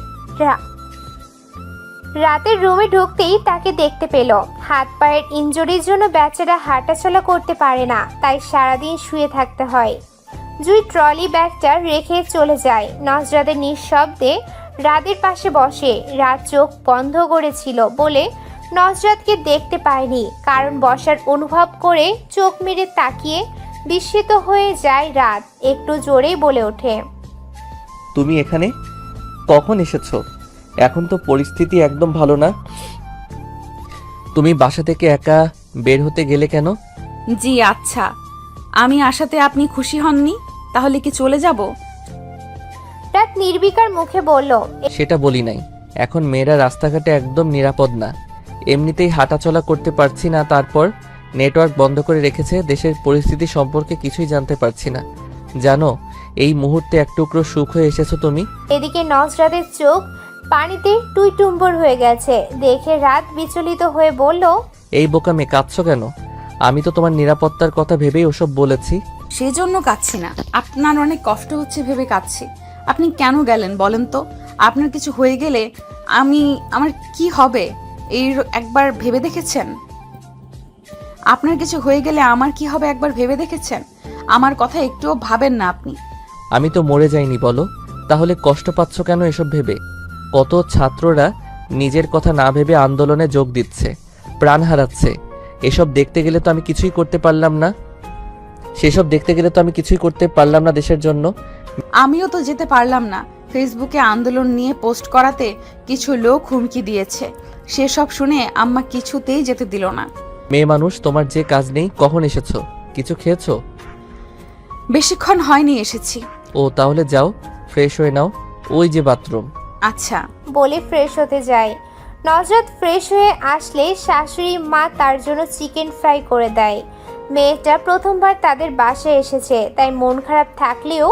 রাতের রুমে ঢুকতেই তাকে দেখতে পেল। হাত পায়ের ইনজুরির জন্য বেচারা হাঁটাচলা করতে পারে না, তাই সারাদিন শুয়ে থাকতে হয়। জুই ট্রলি ব্যাগটা রেখে চলে যায়। নজরাতের নিঃশব্দে রাদের পাশে বসে। রাত চোখ বন্ধ করেছিল বলে নজরাতকে দেখতে পায়নি, কারণ বসার অনুভব করে চোখ মেরে তাকিয়ে বিস্মিত হয়ে যায় রাত। একটু জোরেই বলে ওঠে, তুমি এখানে কখন এসেছো? এখন তো পরিস্থিতি একদম ভালো না। তুমি বাসা থেকে একা বের হতে গেলে কেন? জি আচ্ছা, আমি আসাতে আপনি খুশি হননি? তাহলে কি চলে যাব? রাত নির্বিকার মুখে বলল, সেটা বলি নাই। এখন মেয়েরা রাস্তাঘাটে একদম নিরাপদ না, এমনিতেই হাঁটাচলা করতে পারছি না, তারপর নেটওয়ার্ক বন্ধ করে রেখেছে। দেশের পরিস্থিতি সম্পর্কে কিছুই জানতে পারছি না। জানো, এই মুহূর্তে এক টুকরো সুখ হয়ে এসেছো তুমি। এদিকে নজরাতের চোখ পানিতে টুইটুম্বর হয়ে গেছে। দেখে রাত বিচলিত হয়ে বলল, এই বোকা মেয়ে, কাঁদছো কেন? আমি তো তোমার নিরাপত্তার কথা ভেবেই ওসব বলেছি। সেজন্য কাঁদছি না, আপনার অনেক কষ্ট হচ্ছে ভেবে কাঁদছি। আপনি কেন গেলেন বলেন তো? আপনার কিছু হয়ে গেলে আমার কি হবে এই একবার ভেবে দেখেছেন? আপনার কিছু হয়ে গেলে আমার কি হবে একবার ভেবে দেখেছেন? আমার কথা একটুও ভাবেন না আপনি। আমি তো মরে যাইনি বলো, তাহলে কষ্ট পাচ্ছ কেন এসব ভেবে? কত ছাত্ররা নিজের কথা না ভেবে আন্দোলনে যোগ দিচ্ছে, প্রাণ হারাচ্ছে। এসব দেখতে গেলে তো আমি কিছুই করতে পারলাম না। সেসব দেখতে গেলে তো আমি কিছুই করতে পারলাম না দেশের জন্য। আমিও তো যেতে পারলাম না। ফেসবুকে আন্দোলন নিয়ে পোস্ট করাতে কিছু লোক হুমকি দিয়েছে, সেসব শুনে আম্মা কিছুতেই যেতে দিল না। মেয়ে মানুষ, তোমার যে কাজ নেই। কখন এসেছো? কিছু খেয়েছো? বেশিক্ষণ হয়নি এসেছি। ও তাহলে যাও, ফ্রেশ হয়ে নাও, ওই যে বাথরুম। আচ্ছা বলে ফ্রেশ হতে যায়। নজরাত ফ্রেশ হয়ে আসলে শাশুড়ি মা তার জন্য চিকেন ফ্রাই করে দেয়। মেয়েটা প্রথমবার তাদের বাসায় এসেছে, তাই মন খারাপ থাকলেও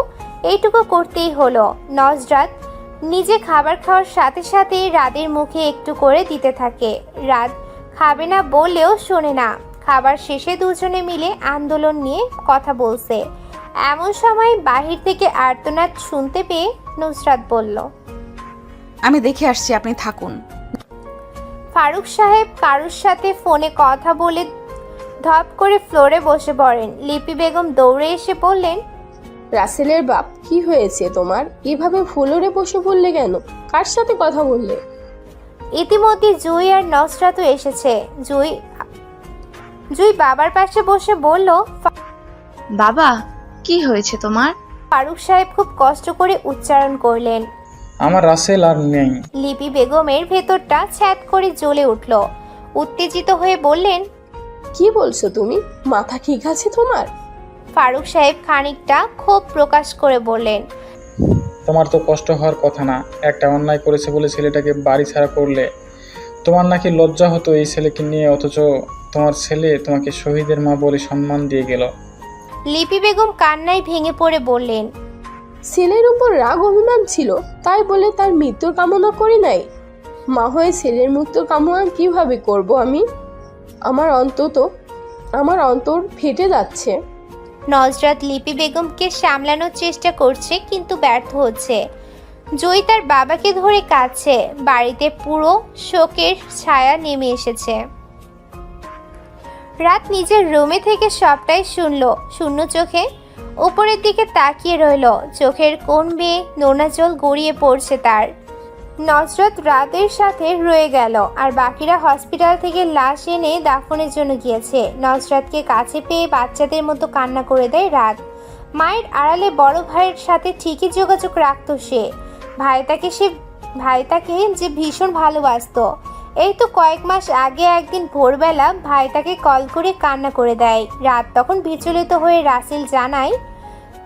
এইটুকু করতেই হলো। নজরাত নিজে খাবার খাওয়ার সাথে সাথে রাতের মুখে একটু করে দিতে থাকে। রাত খাবে না বললেও শোনে না। খাবার শেষে দুজনে মিলে আন্দোলন নিয়ে কথা বলছে। এমন সময় বাহির থেকে আর্তনাদ শুনতে পেয়ে নুসরাত বলল, আমি দেখে আসছি, আপনি থাকুন। ফারুক সাহেব কারুর সাথে ফোনে কথা বলে ধপ করে ফ্লোরে বসে পড়েন। লিপি বেগম দৌড়ে এসে বললেন, রাসেলের বাপ, কি হয়েছে তোমার? এভাবে ফ্লোরে বসে পড়লে কেন? কার সাথে কথা বললে? ইতিমধ্যে জুই আর নসরাতও এসেছে। জুই বাবার পাশে বসে বলল, বাবা, কি হয়েছে তোমার? ফারুক সাহেব খুব কষ্ট করে উচ্চারণ করলেন। আমার রাসেল আর নেই। লিপি বেগমের ভেতরটা ছ্যাদ করে জ্বলে উঠল। উত্তেজিত হয়ে বললেন, কি বলছো তুমি? মাথা ঠিক আছে তোমার? ফারুক সাহেব খানিকটা ক্ষোভ প্রকাশ করে বললেন, তোমার তো কষ্ট হওয়ার কথা না। একটা অন্যায় করেছে বলে ছেলেটাকে বাড়ি ছাড়া করলে। তোমার নাকি লজ্জা হতো এই ছেলেকে নিয়ে, অথচ তোমার ছেলে তোমাকে শহীদের মা বলে সম্মান দিয়ে গেল। লিপি বেগম কান্নায় ভেঙে পড়ে বললেন, ছেলের উপর রাগ অভিমান ছিল, তাই বলে তার মৃত্যুর কামনা করি নাই। মা হয়ে ছেলের মৃত্যুর কামনা কিভাবে করব আমি? আমার অন্তর ফেটে যাচ্ছে। নজরাত লিপি বেগমকে সামলানোর চেষ্টা করছে, কিন্তু ব্যর্থ হচ্ছে। জয়ী তার বাবাকে ধরে কাঁদছে। বাড়িতে পুরো শোকের ছায়া নেমে এসেছে। রাত নিজের রুমে থেকে সবটাই শুনলো। শূন্য চোখে উপরের দিকে তাকিয়ে রইল। চোখের কোণ বেয়ে নোনা জল গড়িয়ে পড়ছে তার। নজরত রাতের সাথে রয়ে গেল, আর বাকিরা হসপিটাল থেকে লাশ এনে দাফনের জন্য গিয়েছে। নজরতকে কাছে পেয়ে বাচ্চাদের মতো কান্না করে দেয় রাত। মায়ের আড়ালে বড় ভাইয়ের সাথে ঠিকই যোগাযোগ রাখত সে। ভাইটাকে যে ভীষণ ভালোবাসতো। এই তো কয়েক মাস আগে একদিন ভোরবেলা ভাই তাকে কল করে কান্না করে দেয়। রাত তখন বিচলিত হয়ে রাসেল জানায়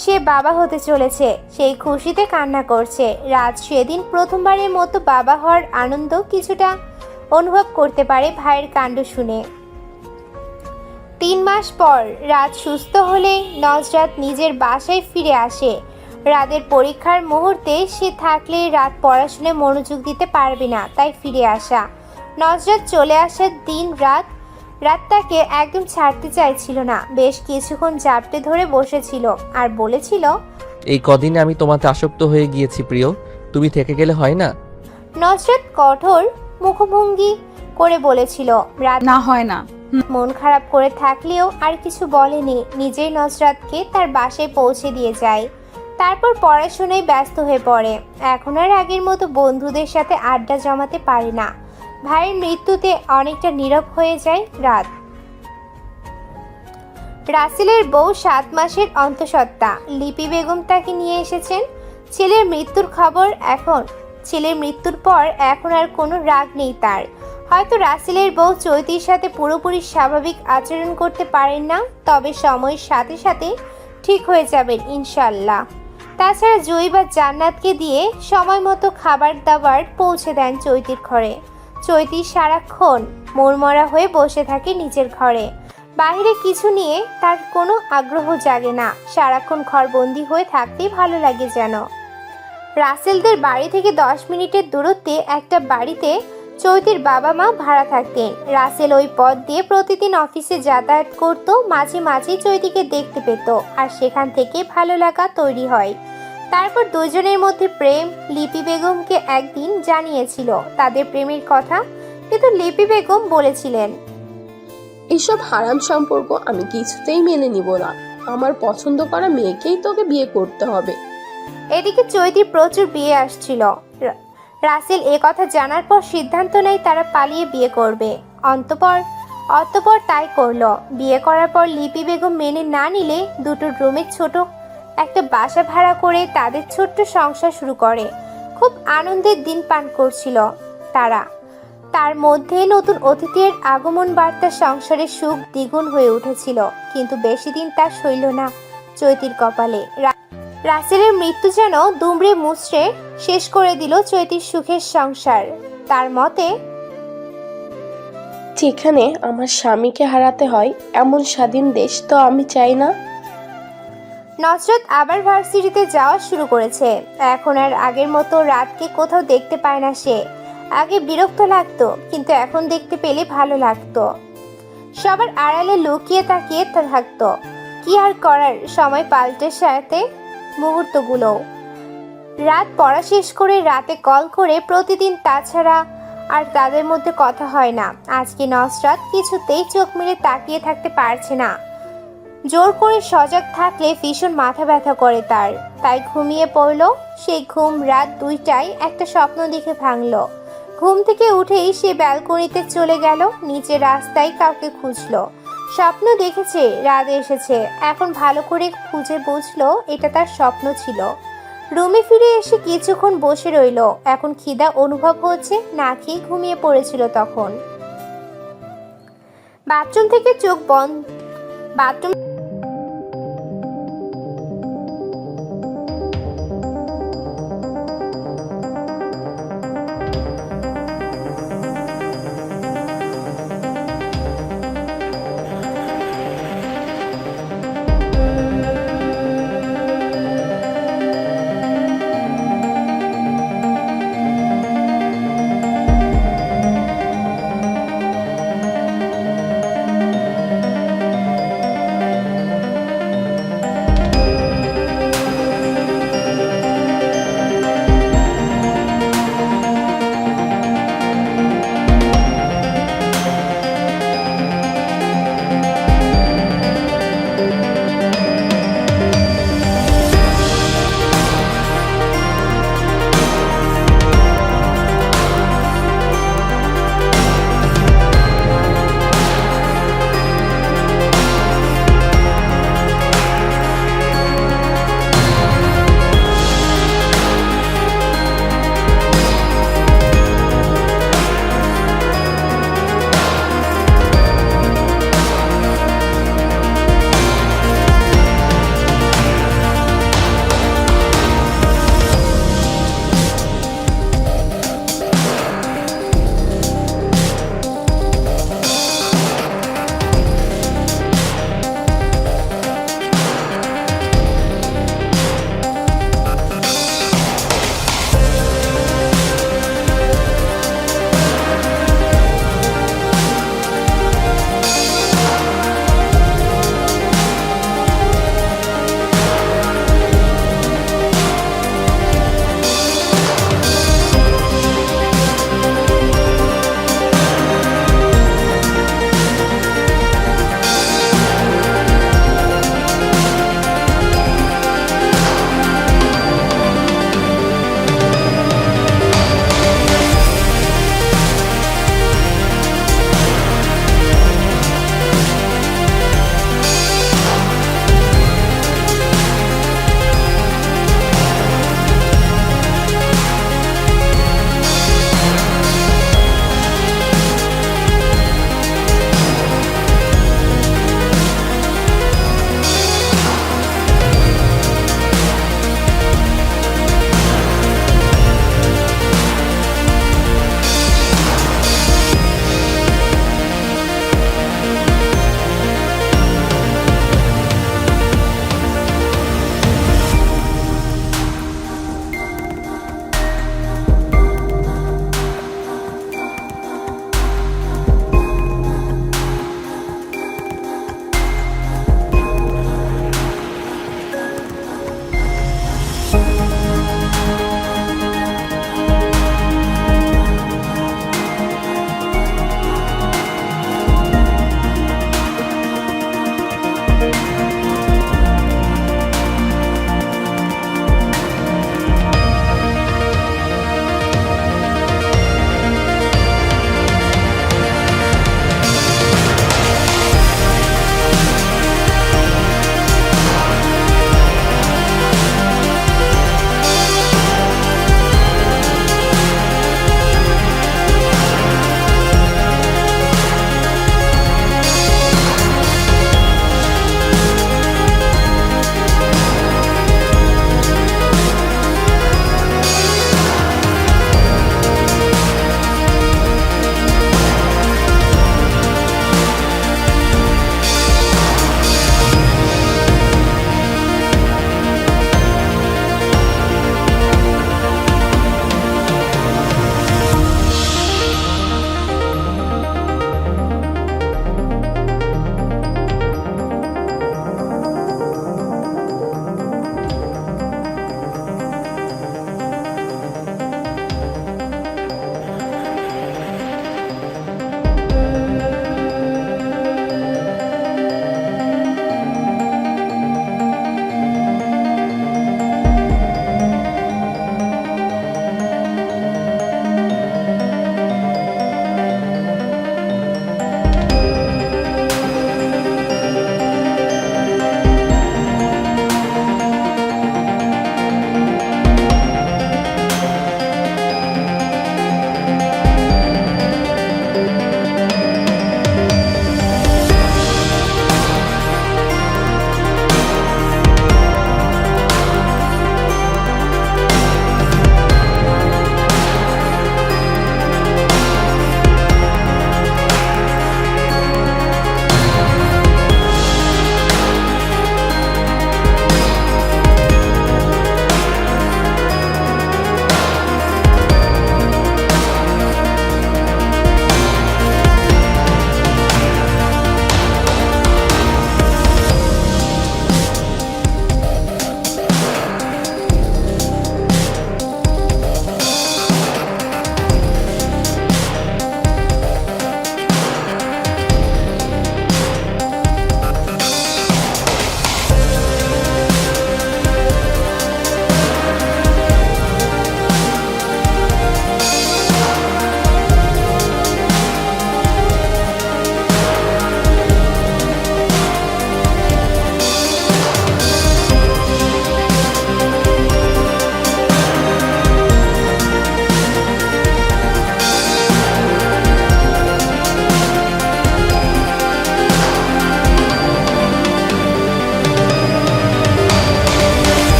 সে বাবা হতে চলেছে। সেই খুশিতে কান্না করছে। রাত সেদিন প্রথমবারের মতো বাবা হওয়ার আনন্দ কিছুটা অনুভব করতে পারে ভাইয়ের কাণ্ড শুনে। 3 মাস পর রাত সুস্থ হলে নজরাত নিজের বাসায় ফিরে আসে। রাতের পরীক্ষার মুহূর্তে সে থাকলে রাত পড়াশোনায় মনোযোগ দিতে পারবে না, তাই ফিরে আসা। নজরাত চলে আসার দিন রাত তাকে একদম ছাড়তে চাইছিল না। বেশ কিছুক্ষণ জাপটে ধরে বসেছিল আর বলেছিল, এই কদিনে আমি তোমাতে আসক্ত হয়ে গিয়েছি প্রিয়, তুমি থেকে গেলে হয় না? নজরাত কঠোর মুখভঙ্গি করে বলেছিল। রাত না হয় না। মন খারাপ করে থাকলেও আর কিছু বলেনি। নিজেই নজরাতকে তার বাসায় পৌঁছে দিয়ে যায়। তারপর পড়াশোনায় ব্যস্ত হয়ে পড়ে। এখন আর আগের মতো বন্ধুদের সাথে আড্ডা জমাতে পারে না। ভাইয়ের মৃত্যুতে অনেকটা নীরব হয়ে যায় রাত। রাসেলের বউ 7 মাসের অন্তঃসত্ত্বা লিপি বেগম তাকে নিয়ে এসেছেন। ছেলের মৃত্যুর পর এখন আর কোনো রাগ নেই তার। হয়তো রাসেলের বউ চৈতির সাথে পুরোপুরি স্বাভাবিক আচরণ করতে পারেন না, তবে সময়ের সাথে সাথে ঠিক হয়ে যাবেন ইনশাল্লাহ। তাছাড়া জয়ী বা জান্নাতকে দিয়ে সময় মতো খাবার দাবার পৌঁছে দেন চৈতির ঘরে। চৈতি সারাক্ষণ মনমরা হয়ে বসে থাকে নিজের ঘরে। বাইরে কিছু নিয়ে তার কোনো আগ্রহ জাগে না। সারাক্ষণ ঘরবন্দি হয়ে থাকতেই ভালো লাগে যেন। রাসেলদের বাড়ি থেকে 10 মিনিটের দূরত্বে একটা বাড়িতে চৈতির বাবা মা ভাড়া থাকতেন। রাসেল ওই পথ দিয়ে প্রতিদিন অফিসে যাতায়াত করত। মাঝে মাঝে চৈতিকে দেখতে পেত আর সেখান থেকে ভালো লাগা তৈরি হয়। তারপর দুজনের মধ্যে প্রেম। লিপি বেগমকে একদিন জানিয়েছিল তাদের প্রেমের কথা, কিন্তু লিপি বেগম বলেছিলেন, এসব হারাম সম্পর্ক আমি কিছুতেই মেনে নিব না। আমার পছন্দ করা মেয়েকেই তোকে বিয়ে করতে হবে। এদিকে চৈতির প্রচুর বিয়ে আসছিল। রাসেল কথা জানার পর সিদ্ধান্ত নেয় তারা পালিয়ে বিয়ে করবে। অতঃপর তাই করলো। বিয়ে করার পর লিপি বেগম মেনে না নিলে দুটো রুমের ছোট একটা বাসা ভাড়া করে তাদের ছোট্ট সংসার শুরু করে। খুব আনন্দের দিন পান করছিল তারা। তার মধ্যে নতুন অতিথির আগমন বার্তা সংসারের সুখ দ্বিগুণ হয়ে উঠেছিল। কিন্তু বেশি দিন তা সইল না চৈতির কপালে। রাসেলের মৃত্যু যেন দুমড়ে মুচড়ে শেষ করে দিল চৈতির সুখের সংসার। তার মতে, যেখানে আমার স্বামীকে হারাতে হয় এমন স্বাধীন দেশ তো আমি চাই না। নজরত আবার ভার্সিটিতে যাওয়া শুরু করেছে। এখন আর আগের মতো রাতকে কোথাও দেখতে পায় না সে। আগে বিরক্ত লাগতো, কিন্তু এখন দেখতে পেলে ভালো লাগতো। সবার আড়ালে লুকিয়ে তাকিয়ে থাকতো। কি আর করার, সময় পাল্টে সাথে মুহূর্তগুলো। রাত পড়া শেষ করে রাতে কল করে প্রতিদিন, তাছাড়া আর তাদের মধ্যে কথা হয় না। আজকে নজরাত কিছুতেই চোখ মেলে তাকিয়ে থাকতে পারছে না। জোর করে সজাগ থাকলে ভীষণ মাথা ব্যথা করে তার, তাই ঘুমিয়ে পড়ল। সেই ঘুম রাত 2টায় একটা স্বপ্ন দেখে ভাঙল। ঘুম থেকে উঠেই সে ব্যালকনিতে চলে গেল। নিচে রাস্তায় কাউকে খুঁজলো। স্বপ্ন দেখেছে রাত এসেছে, এখন ভালো করে খুঁজে বুঝলো এটা তার স্বপ্ন ছিল। রুমে ফিরে এসে কিছুক্ষণ বসে রইল। এখন খিদা অনুভব হচ্ছে, না খেয়ে ঘুমিয়ে পড়েছিল তখন। বাথরুম থেকে চোখ বন্ধ বাথরুম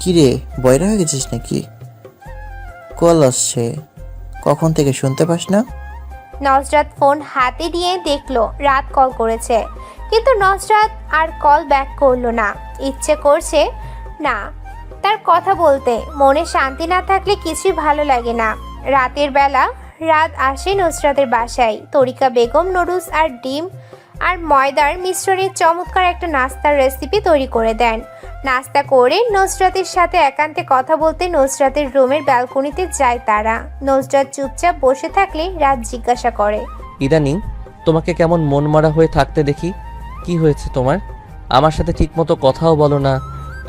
কিরে, বয়রা হয়ে গেছিস নাকি? কল আসছে, কখন থেকে শুনতে পাস না? নজরাত ফোন হাতে নিয়ে দেখলো রাত কল করেছে, কিন্তু নজরাত আর কল ব্যাক করলো না। ইচ্ছে করছে না তার কথা বলতে, মনে শান্তি না থাকলে কিছুই ভালো লাগে না। রাতের বেলা রাত আসে নুসরাতের বাসায়। তরিকা বেগম নুডলস আর ডিম আর ময়দার মিশ্রণের চমৎকার একটা নাস্তার রেসিপি তৈরি করে দেন। নাস্তা করে নুসরাতের সাথে একান্তে কথা বলতে নুসরাতের রুমের ব্যালকনিতে যায় তারা। নুসরাত চুপচাপ বসে থাকলে রাত জিজ্ঞাসা করে, ইদানিং তোমাকে কেমন মন মারা হয়ে থাকতে দেখি, কি হয়েছে তোমার? আমার সাথে ঠিকমতো কথাও বলো না।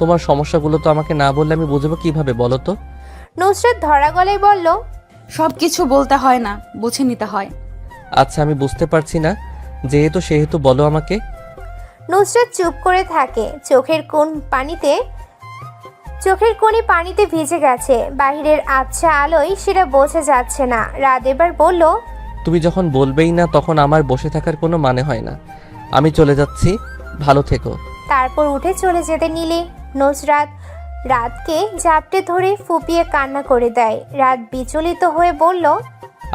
তোমার সমস্যাগুলো তো আমাকে না বললে আমি বুঝবো কিভাবে, বলো তো? নুসরাত ধরা গলায় বলল, সব কিছু বলতে হয় না, বুঝে নিতে হয়। আচ্ছা, আমি বুঝতে পারছি না, যেহেতু সেহেতু বলো আমাকে। নুসরাত চুপ করে থাকে। চোখের কোণে পানিতে ভিজে গেছে। বাহিরের আবছা আলোয় সেটা বোঝা যাচ্ছে না। রাত এবার বলল, তুমি যখন বলবেই না তখন আমার বসে থাকার কোনো মানে হয় না। আমি চলে যাচ্ছি, ভালো থেকো। তারপর উঠে চলে যেতে নিলে নুসরাত রাতকে জাপটে ধরে ফুপিয়ে কান্না করে দেয়। রাত বিচলিত হয়ে বলল,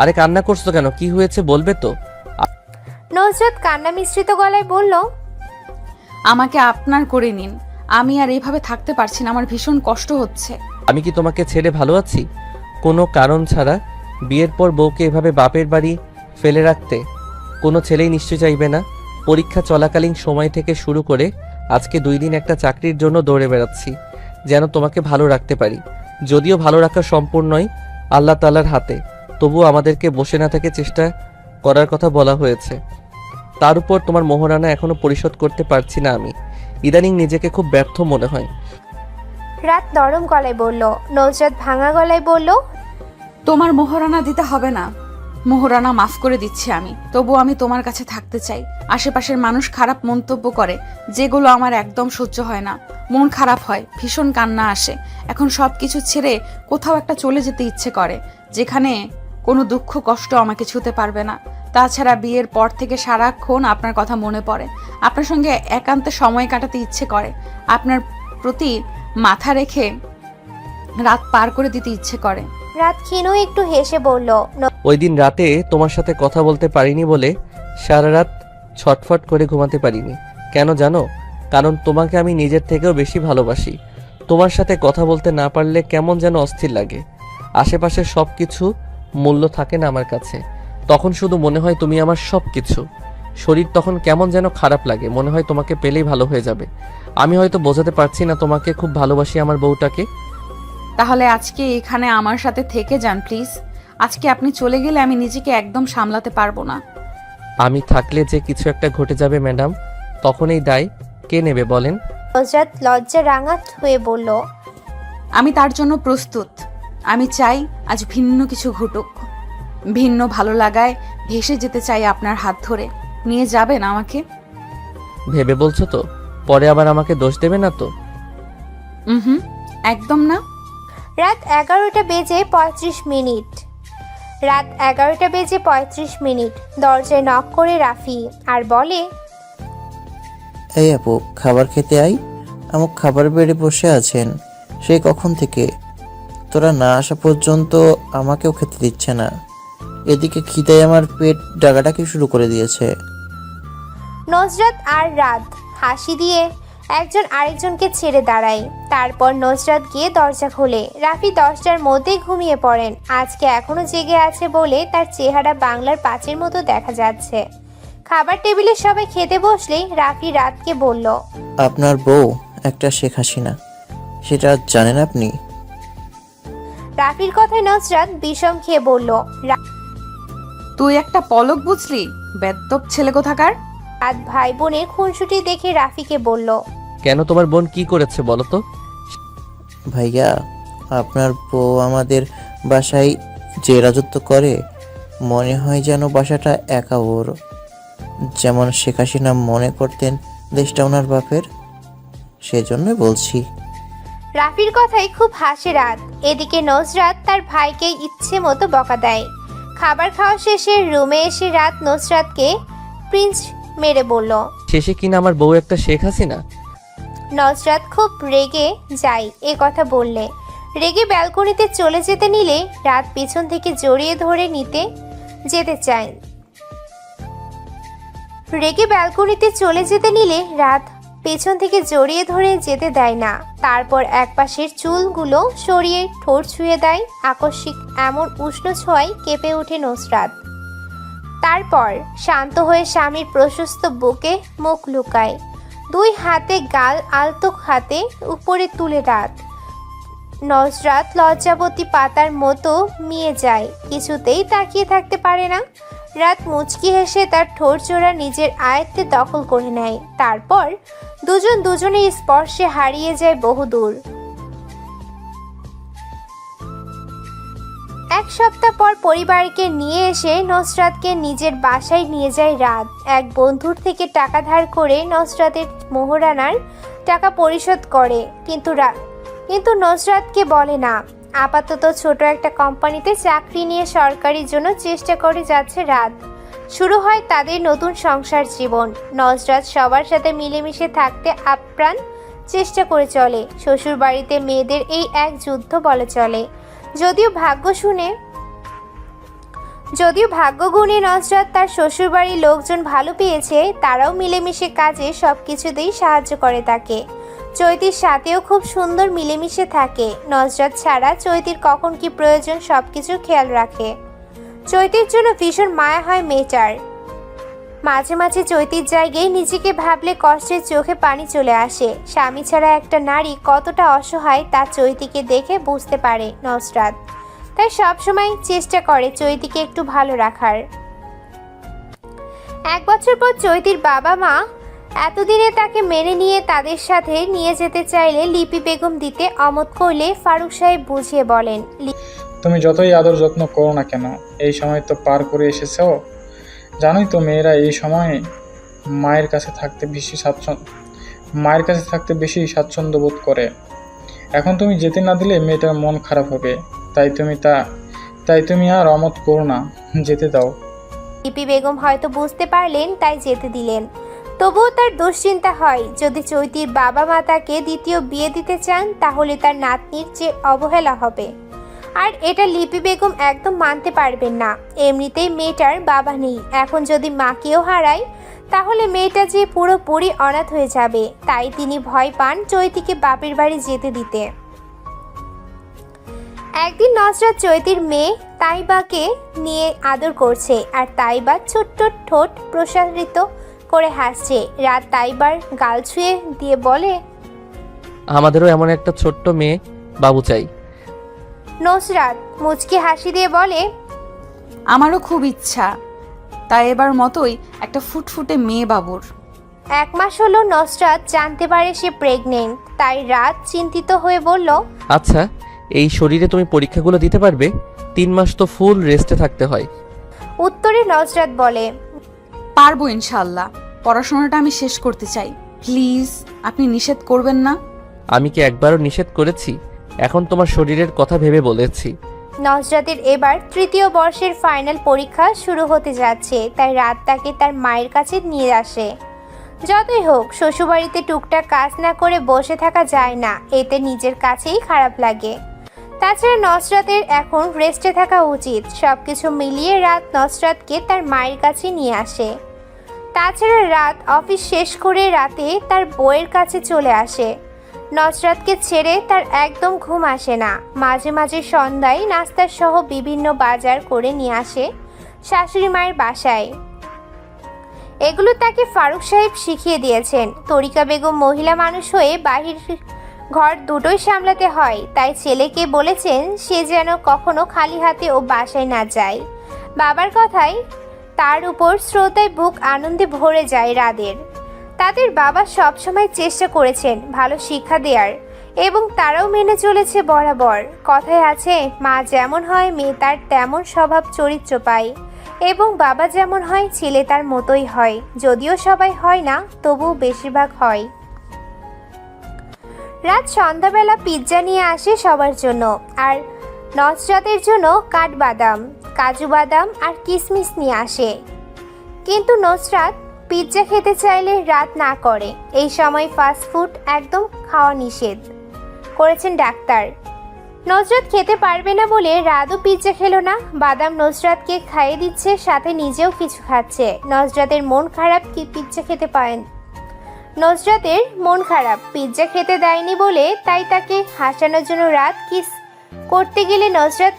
আরে কান্না করছো কেন? কি হয়েছে বলবে তো? নুসরাত কান্না মিশ্রিত গলায় বলল, আমাকে আপনার করে নিন, আমি আর এইভাবে থাকতে পারছি না, আমার ভীষণ কষ্ট হচ্ছে। আমি কি তোমাকে ছেড়ে ভালো আছি? কোনো কারণ ছাড়া বিয়ের পর বউকে এভাবে বাপের বাড়ি ফেলে রাখতে কোনো ছেলেই নিশ্চয় চাইবে না। পরীক্ষা চলাকালীন সময় থেকে শুরু করে আজকে 2 দিন একটা চাকরির জন্য দৌড়ে বেড়াচ্ছি, যেন তোমাকে ভালো রাখতে পারি। যদিও ভালো রাখা সম্পূর্ণই আল্লাহ তাআলার হাতে, তবুও আমাদেরকে বসে না থেকে চেষ্টা করার কথা বলা হয়েছে। তার উপর তোমার মোহরানা এখনো পরিশোধ করতে পারছি না আমি। ইদানিং নিজেকে খুব ব্যর্থ মনে হয়। রাত নরম গলায় বলল। নুসরাত ভাঙা গলায় বলল, তোমার মোহরানা দিতে হবে না, মোহরানা মাফ করে দিচ্ছি আমি। তবু আমি তোমার কাছে থাকতে চাই। আশেপাশের মানুষ খারাপ মন্তব্য করে, যেগুলো আমার একদম সহ্য হয় না। মন খারাপ হয়, ভীষণ কান্না আসে। এখন সব কিছু ছেড়ে কোথাও একটা চলে যেতে ইচ্ছে করে, যেখানে কোনো দুঃখ কষ্ট আমাকে ছুঁতে পারবে না। তাছাড়া বিয়ের পর থেকে সারাক্ষণ আপনার কথা মনে পড়ে। আপনার সঙ্গে একান্তে সময় কাটাতে ইচ্ছে করে। আপনার প্রতি মাথা রেখে রাত পার করে দিতে ইচ্ছে করে। রাত ক্ষীণ একটু হেসে বলল, ওই দিন রাতে তোমার সাথে কথা বলতে পারিনি বলে সারা রাত ছটফট করে ঘুমাতে পারিনি। কেন জানো? কারণ তোমাকে আমি নিজের থেকেও বেশি ভালোবাসি। তোমার সাথে কথা বলতে না পারলে কেমন যেন অস্থির লাগে। আশেপাশের সব কিছু মূল্য থাকে না আমার কাছে। তখন শুধু মনে হয় তুমি আমার সব কিছু। শরীর তখন কেমন যেন খারাপ লাগে, মনে হয় তোমাকে পেলেই ভালো হয়ে যাবে। আমি হয়তো বোঝাতে পারছি না তোমাকে খুব ভালোবাসি আমার বউটাকে। তাহলে আজকে এখানে আমার সাথে থেকে যান প্লিজ। আজকে আপনি চলে গেলে আমি নিজেকে একদম সামলাতে পারবো না। আমি থাকলে যে কিছু একটা ঘটে যাবে ম্যাডাম, তখন এই দায় কে নেবে বলেন? নুসরাত লজ্জা রাঙা হয়ে বলল, আমি তার জন্য প্রস্তুত। আমি চাই আজ ভিন্ন কিছু ঘটুক। ভিন্ন ভালো লাগায় ভেসে যেতে চাই আপনার হাত ধরে। নিয়ে যাবেন আমাকে? ভেবে বলছো তো? পরে আবার আমাকে দোষ দেবে না তো? হুম, একদম না। রাত 11টা বেজে 35 মিনিট। রাত 11টা বেজে 35 মিনিট। দরজায় নক করে রাফি আর বলে, এই আপু, খাবার খেতে আই। আমুক খাবার বেড়ে বসে আছেন সেই কখন থেকে, তোরা না আসা পর্যন্ত আমাকেও খেতে দিচ্ছে না। এদিকে খিদায় আমার পেট ডাকাডাকি শুরু করে দিয়েছে। নুসরাত আর রাত হাসি দিয়ে একজন আরেকজনকে ছেড়ে দাঁড়ায়। তারপর নুসরাত গিয়ে দরজা খোলে। রাফি 10টার মধ্যেই ঘুমিয়ে পড়েন। আজকে এখনো জেগে আছে বলে তার চেহারা বাংলার 5-এর মতো দেখা যাচ্ছে। খাবার টেবিলে সবাই খেতে বসলেই রাফি রাতকে বলল, আপনার বউ একটা শেখ হাসিনা, সেটা জানেন আপনি? রাফির কথায় নুসরাত বিষম খেয়ে বলল, তুই একটা পলক বুঝলি, বেদ্যপ ছেলে কোথাকার। রাত ভাই বোনের খুনসুটি দেখে রাফিকে বলল, কেন, তোমার বোন কি করেছে বলো তো? ভাইয়া, আপনার বউ আমাদের বাসায় যে রাজত্ব করে, মনে হয় যেন বাসাটা একা ওর। যেমন শেখ হাসিনা মনে করতেন দেশটা ওনার বাপের, সেজন্য বলছি। রাফির কথাই খুব হাসে রাত। এদিকে নুসরাত তার ভাইকে ইচ্ছে মতো বকা দেয়। খাবার খাওয়া শেষে রুমে এসে রাত নুসরাতকে প্রিন্স মেরে বলল, শেষে কিনা আমার বউ একটা শেখ হাসিনা? নজরাত খুব রেগে যায় এ কথা বললে। রেগে ব্যালকনিতে চলে যেতে নিলে রাত পিছন থেকে জড়িয়ে ধরে নিতে যেতে চায়। রেগে ব্যালকনিতে চলে যেতে নিলে রাত পেছন থেকে জড়িয়ে ধরে যেতে দেয় না। তারপর একপাশের চুলগুলো সরিয়ে ঠোঁট ছুঁয়ে দেয়। আকস্মিক এমন উষ্ণ ছোঁয়ায় কেঁপে ওঠে নুসরাত। তারপর শান্ত হয়ে স্বামীর প্রশস্ত বুকে মুখ লুকায়। দুই হাতে গাল আলতো হাতে উপরে তুলে রাত। নজরাত লজ্জাবতী পাতার মতো মিয়ে যায়, কিছুতেই তাকিয়ে থাকতে পারে না। রাত মুচকি হেসে তার ঠোঁট জোড়া নিজের আয়ত্তে দখল করে নেয়। তারপর দুজন দুজনের স্পর্শে হারিয়ে যায় বহুদূর। এক সপ্তাহ পর পরিবারকে নিয়ে এসে নসরাতকে নিজের বাসায় নিয়ে যায় রাত। এক বন্ধুর থেকে টাকা ধার করে নসরাতের মোহরানার টাকা পরিশোধ করে, কিন্তু নসরাতকে বলে না। আপাতত ছোট একটা কোম্পানিতে চাকরি নিয়ে সরকারির জন্য চেষ্টা করে যাচ্ছে রাত। শুরু হয় তাদের নতুন সংসার জীবন। নজরাত সবার সাথে মিলেমিশে থাকতে আপ্রাণ চেষ্টা করে চলে। শ্বশুর বাড়িতে মেয়েদের এই এক যুদ্ধ বলে চলে। যদিও ভাগ্য গুণে নজরাত তার শ্বশুরবাড়ির লোকজন ভালো পেয়েছে, তারাও মিলেমিশে কাজে সবকিছুতেই সাহায্য করে তাকে। চৈতির সাথেও খুব সুন্দর মিলেমিশে থাকে। নজরাত ছাড়া চৈতির কখন কি প্রয়োজন সবকিছু খেয়াল রাখে। চৈতির জন্য ভীষণ মায়া হয় মেয়েটার। মাঝে মাঝে চৈতির জায়গায় নিজেকে ভাবলে কষ্টের চোখে পানি চলে আসে। স্বামী ছাড়া একটা নারী কতটা অসহায় তা চৈতিকে দেখে বুঝতে পারে নজরাত। তাই সবসময় চেষ্টা করে চৈতিকে একটু ভালো রাখার। এক বছর পর চৈতির বাবা মা এতদিনে তাকে মেনে নিয়ে তাদের সাথে নিয়ে যেতে চাইলে লিপি বেগম দিতে অমত করলে ফারুক সাহেব বুঝিয়ে বলেন, তুমি যতই আদর যত্ন করো না কেন, এই সময় তো পার করে এসেছো। জানোই তো মেয়েরা এই সময় মায়ের কাছে থাকতে বেশি স্বাচ্ছন্দ্য বোধ করে। এখন তুমি যেতে না দিলে মেয়েটার মন খারাপ হবে। তাই তুমি আর অমত করো না, যেতে দাও। লিপি বেগম হয়তো বুঝতে পারলেন, তাই যেতে দিলেন। তবুও তার দুশ্চিন্তা হয়, যদি চৈতির বাবা মা তাকে দ্বিতীয় বিয়ে দিতে চান তাহলে তার নাতনির যে অবহেলা হবে। আর এটা লিপি বেগম একদম মানতে পারবেন না। এমনিতেই মেয়েটার বাবা নেই, এখন যদি মাকেও হারায় তাহলে মেয়েটা যে পুরোপুরি অনাথ হয়ে যাবে। তাই তিনি ভয় পান চৈতিকে বাপের বাড়ি যেতে দিতে। একদিন নজরাত চৈতির মেয়ে তাইবাকে নিয়ে আদর করছে, আর তাইবা ছোট্ট ঠোঁট প্রসারিত করে হাসছে। রাত তাইবার গাল ছুঁয়ে দিয়ে বলে, আমাদেরও এমন একটা ছোট্ট মেয়ে বাবু চাই। নজরাত মুচকি হাসি দিয়ে বলে, আমারও খুব ইচ্ছা, তাই এবার মতোই একটা ফুটফুটে মেয়ে বাবুর। 1 মাস হলো নজরাত জানতে পারে সে প্রেগনেন্ট। তাই রাত চিন্তিত হয়ে বলল, আচ্ছা, এই শরীরে তুমি পরীক্ষাগুলো দিতে পারবে? 3 মাস তো ফুল রেস্টে থাকতে হয়। উত্তরে নজরাত বলে, পারবো ইনশাআল্লাহ। পড়াশোনাটা আমি শেষ করতে চাই, প্লিজ আপনি নিষেধ করবেন না। আমি কি একবারও নিষেধ করেছি? এখন তোমার শরীরের কথা ভেবে বলেছি। নজরাতের এবার 3য় বর্ষের ফাইনাল পরীক্ষা শুরু হতে যাচ্ছে, তাই রাত তাকে তার মায়ের কাছে নিয়ে আসে। যতই হোক শ্বশুরবাড়িতে টুকটাক কাজ না করে বসে থাকা যায় না, এতে নিজের কাছেই খারাপ লাগে। তাছাড়া নজরাতের এখন রেস্টে থাকা উচিত। সবকিছু মিলিয়ে রাত নজরাতকে তার মায়ের কাছে নিয়ে আসে। তাছাড়া রাত অফিস শেষ করে রাতে তার বউয়ের কাছে চলে আসে। নজরাতকে ছেড়ে তার একদম ঘুম আসে না। মাঝে মাঝে সন্ধ্যায় নাস্তার সহ বিভিন্ন বাজার করে নিয়ে আসে শাশুড়ি মায়ের বাসায়। এগুলো তাকে ফারুক সাহেব শিখিয়ে দিয়েছেন। তরিকা বেগম মহিলা মানুষ হয়ে বাহির ঘর দুটোই সামলাতে হয়, তাই ছেলেকে বলেছেন সে যেন কখনো খালি হাতে ও বাসায় না যায়। বাবার কথায় তার উপর শ্রোতায় বুক আনন্দে ভরে যায় রাদের। তাদের বাবা সবসময় চেষ্টা করেছেন ভালো শিক্ষা দেওয়ার, এবং তারাও মেনে চলেছে বরাবর। কথায় আছে, মা যেমন হয় মেয়ে তার তেমন স্বভাব চরিত্র পায়, এবং বাবা যেমন হয় ছেলে তার মতোই হয়। যদিও সবাই হয় না, তবুও বেশিরভাগ হয়। রাত সন্ধ্যাবেলা পিৎজা নিয়ে আসে সবার জন্য, আর নজরাতের জন্য কাঠবাদাম, কাজু বাদাম আর কিশমিশ নিয়ে আসে। কিন্তু নজরাত পিৎজা খেতে চাইলে রাত না করে। এই সময় ফাস্ট ফুড একদম খাওয়া নিষেধ করেছেন ডাক্তার। নজরাত খেতে পারবে না বলে রাতও পিৎজা খেলো না। বাদাম নজরাতকে খাইয়ে দিচ্ছে, সাথে নিজেও কিছু খাচ্ছে। নজরাতের মন খারাপ কি পিৎজা খেতে পারেন। নজরাতের মন খারাপ পিৎজা খেতে দেয়নি বলে, তাই তাকে হাসানোর জন্য রাত কিস করতে গেলে নজরাত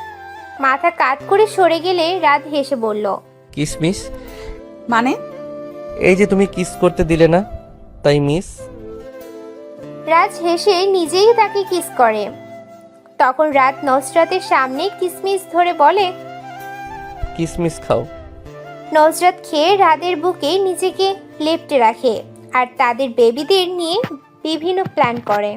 মাথা কাত করে সরে গেলে রাত হেসে বলল, কিসমিস? মানে? এই যে তুমি কিস করতে দিলে না, তাই মিস। রাজ হেসে নিজেই তাকে কিস করে। তখন রাত নজরাতের সামনে কিসমিস ধরে বলে, কিসমিস খাও। নজরাত খেয়ে রাদের বুকে নিজেকে লেপ্টে রাখে আর তাদের বেবিদের নিয়ে বিভিন্ন প্ল্যান করে।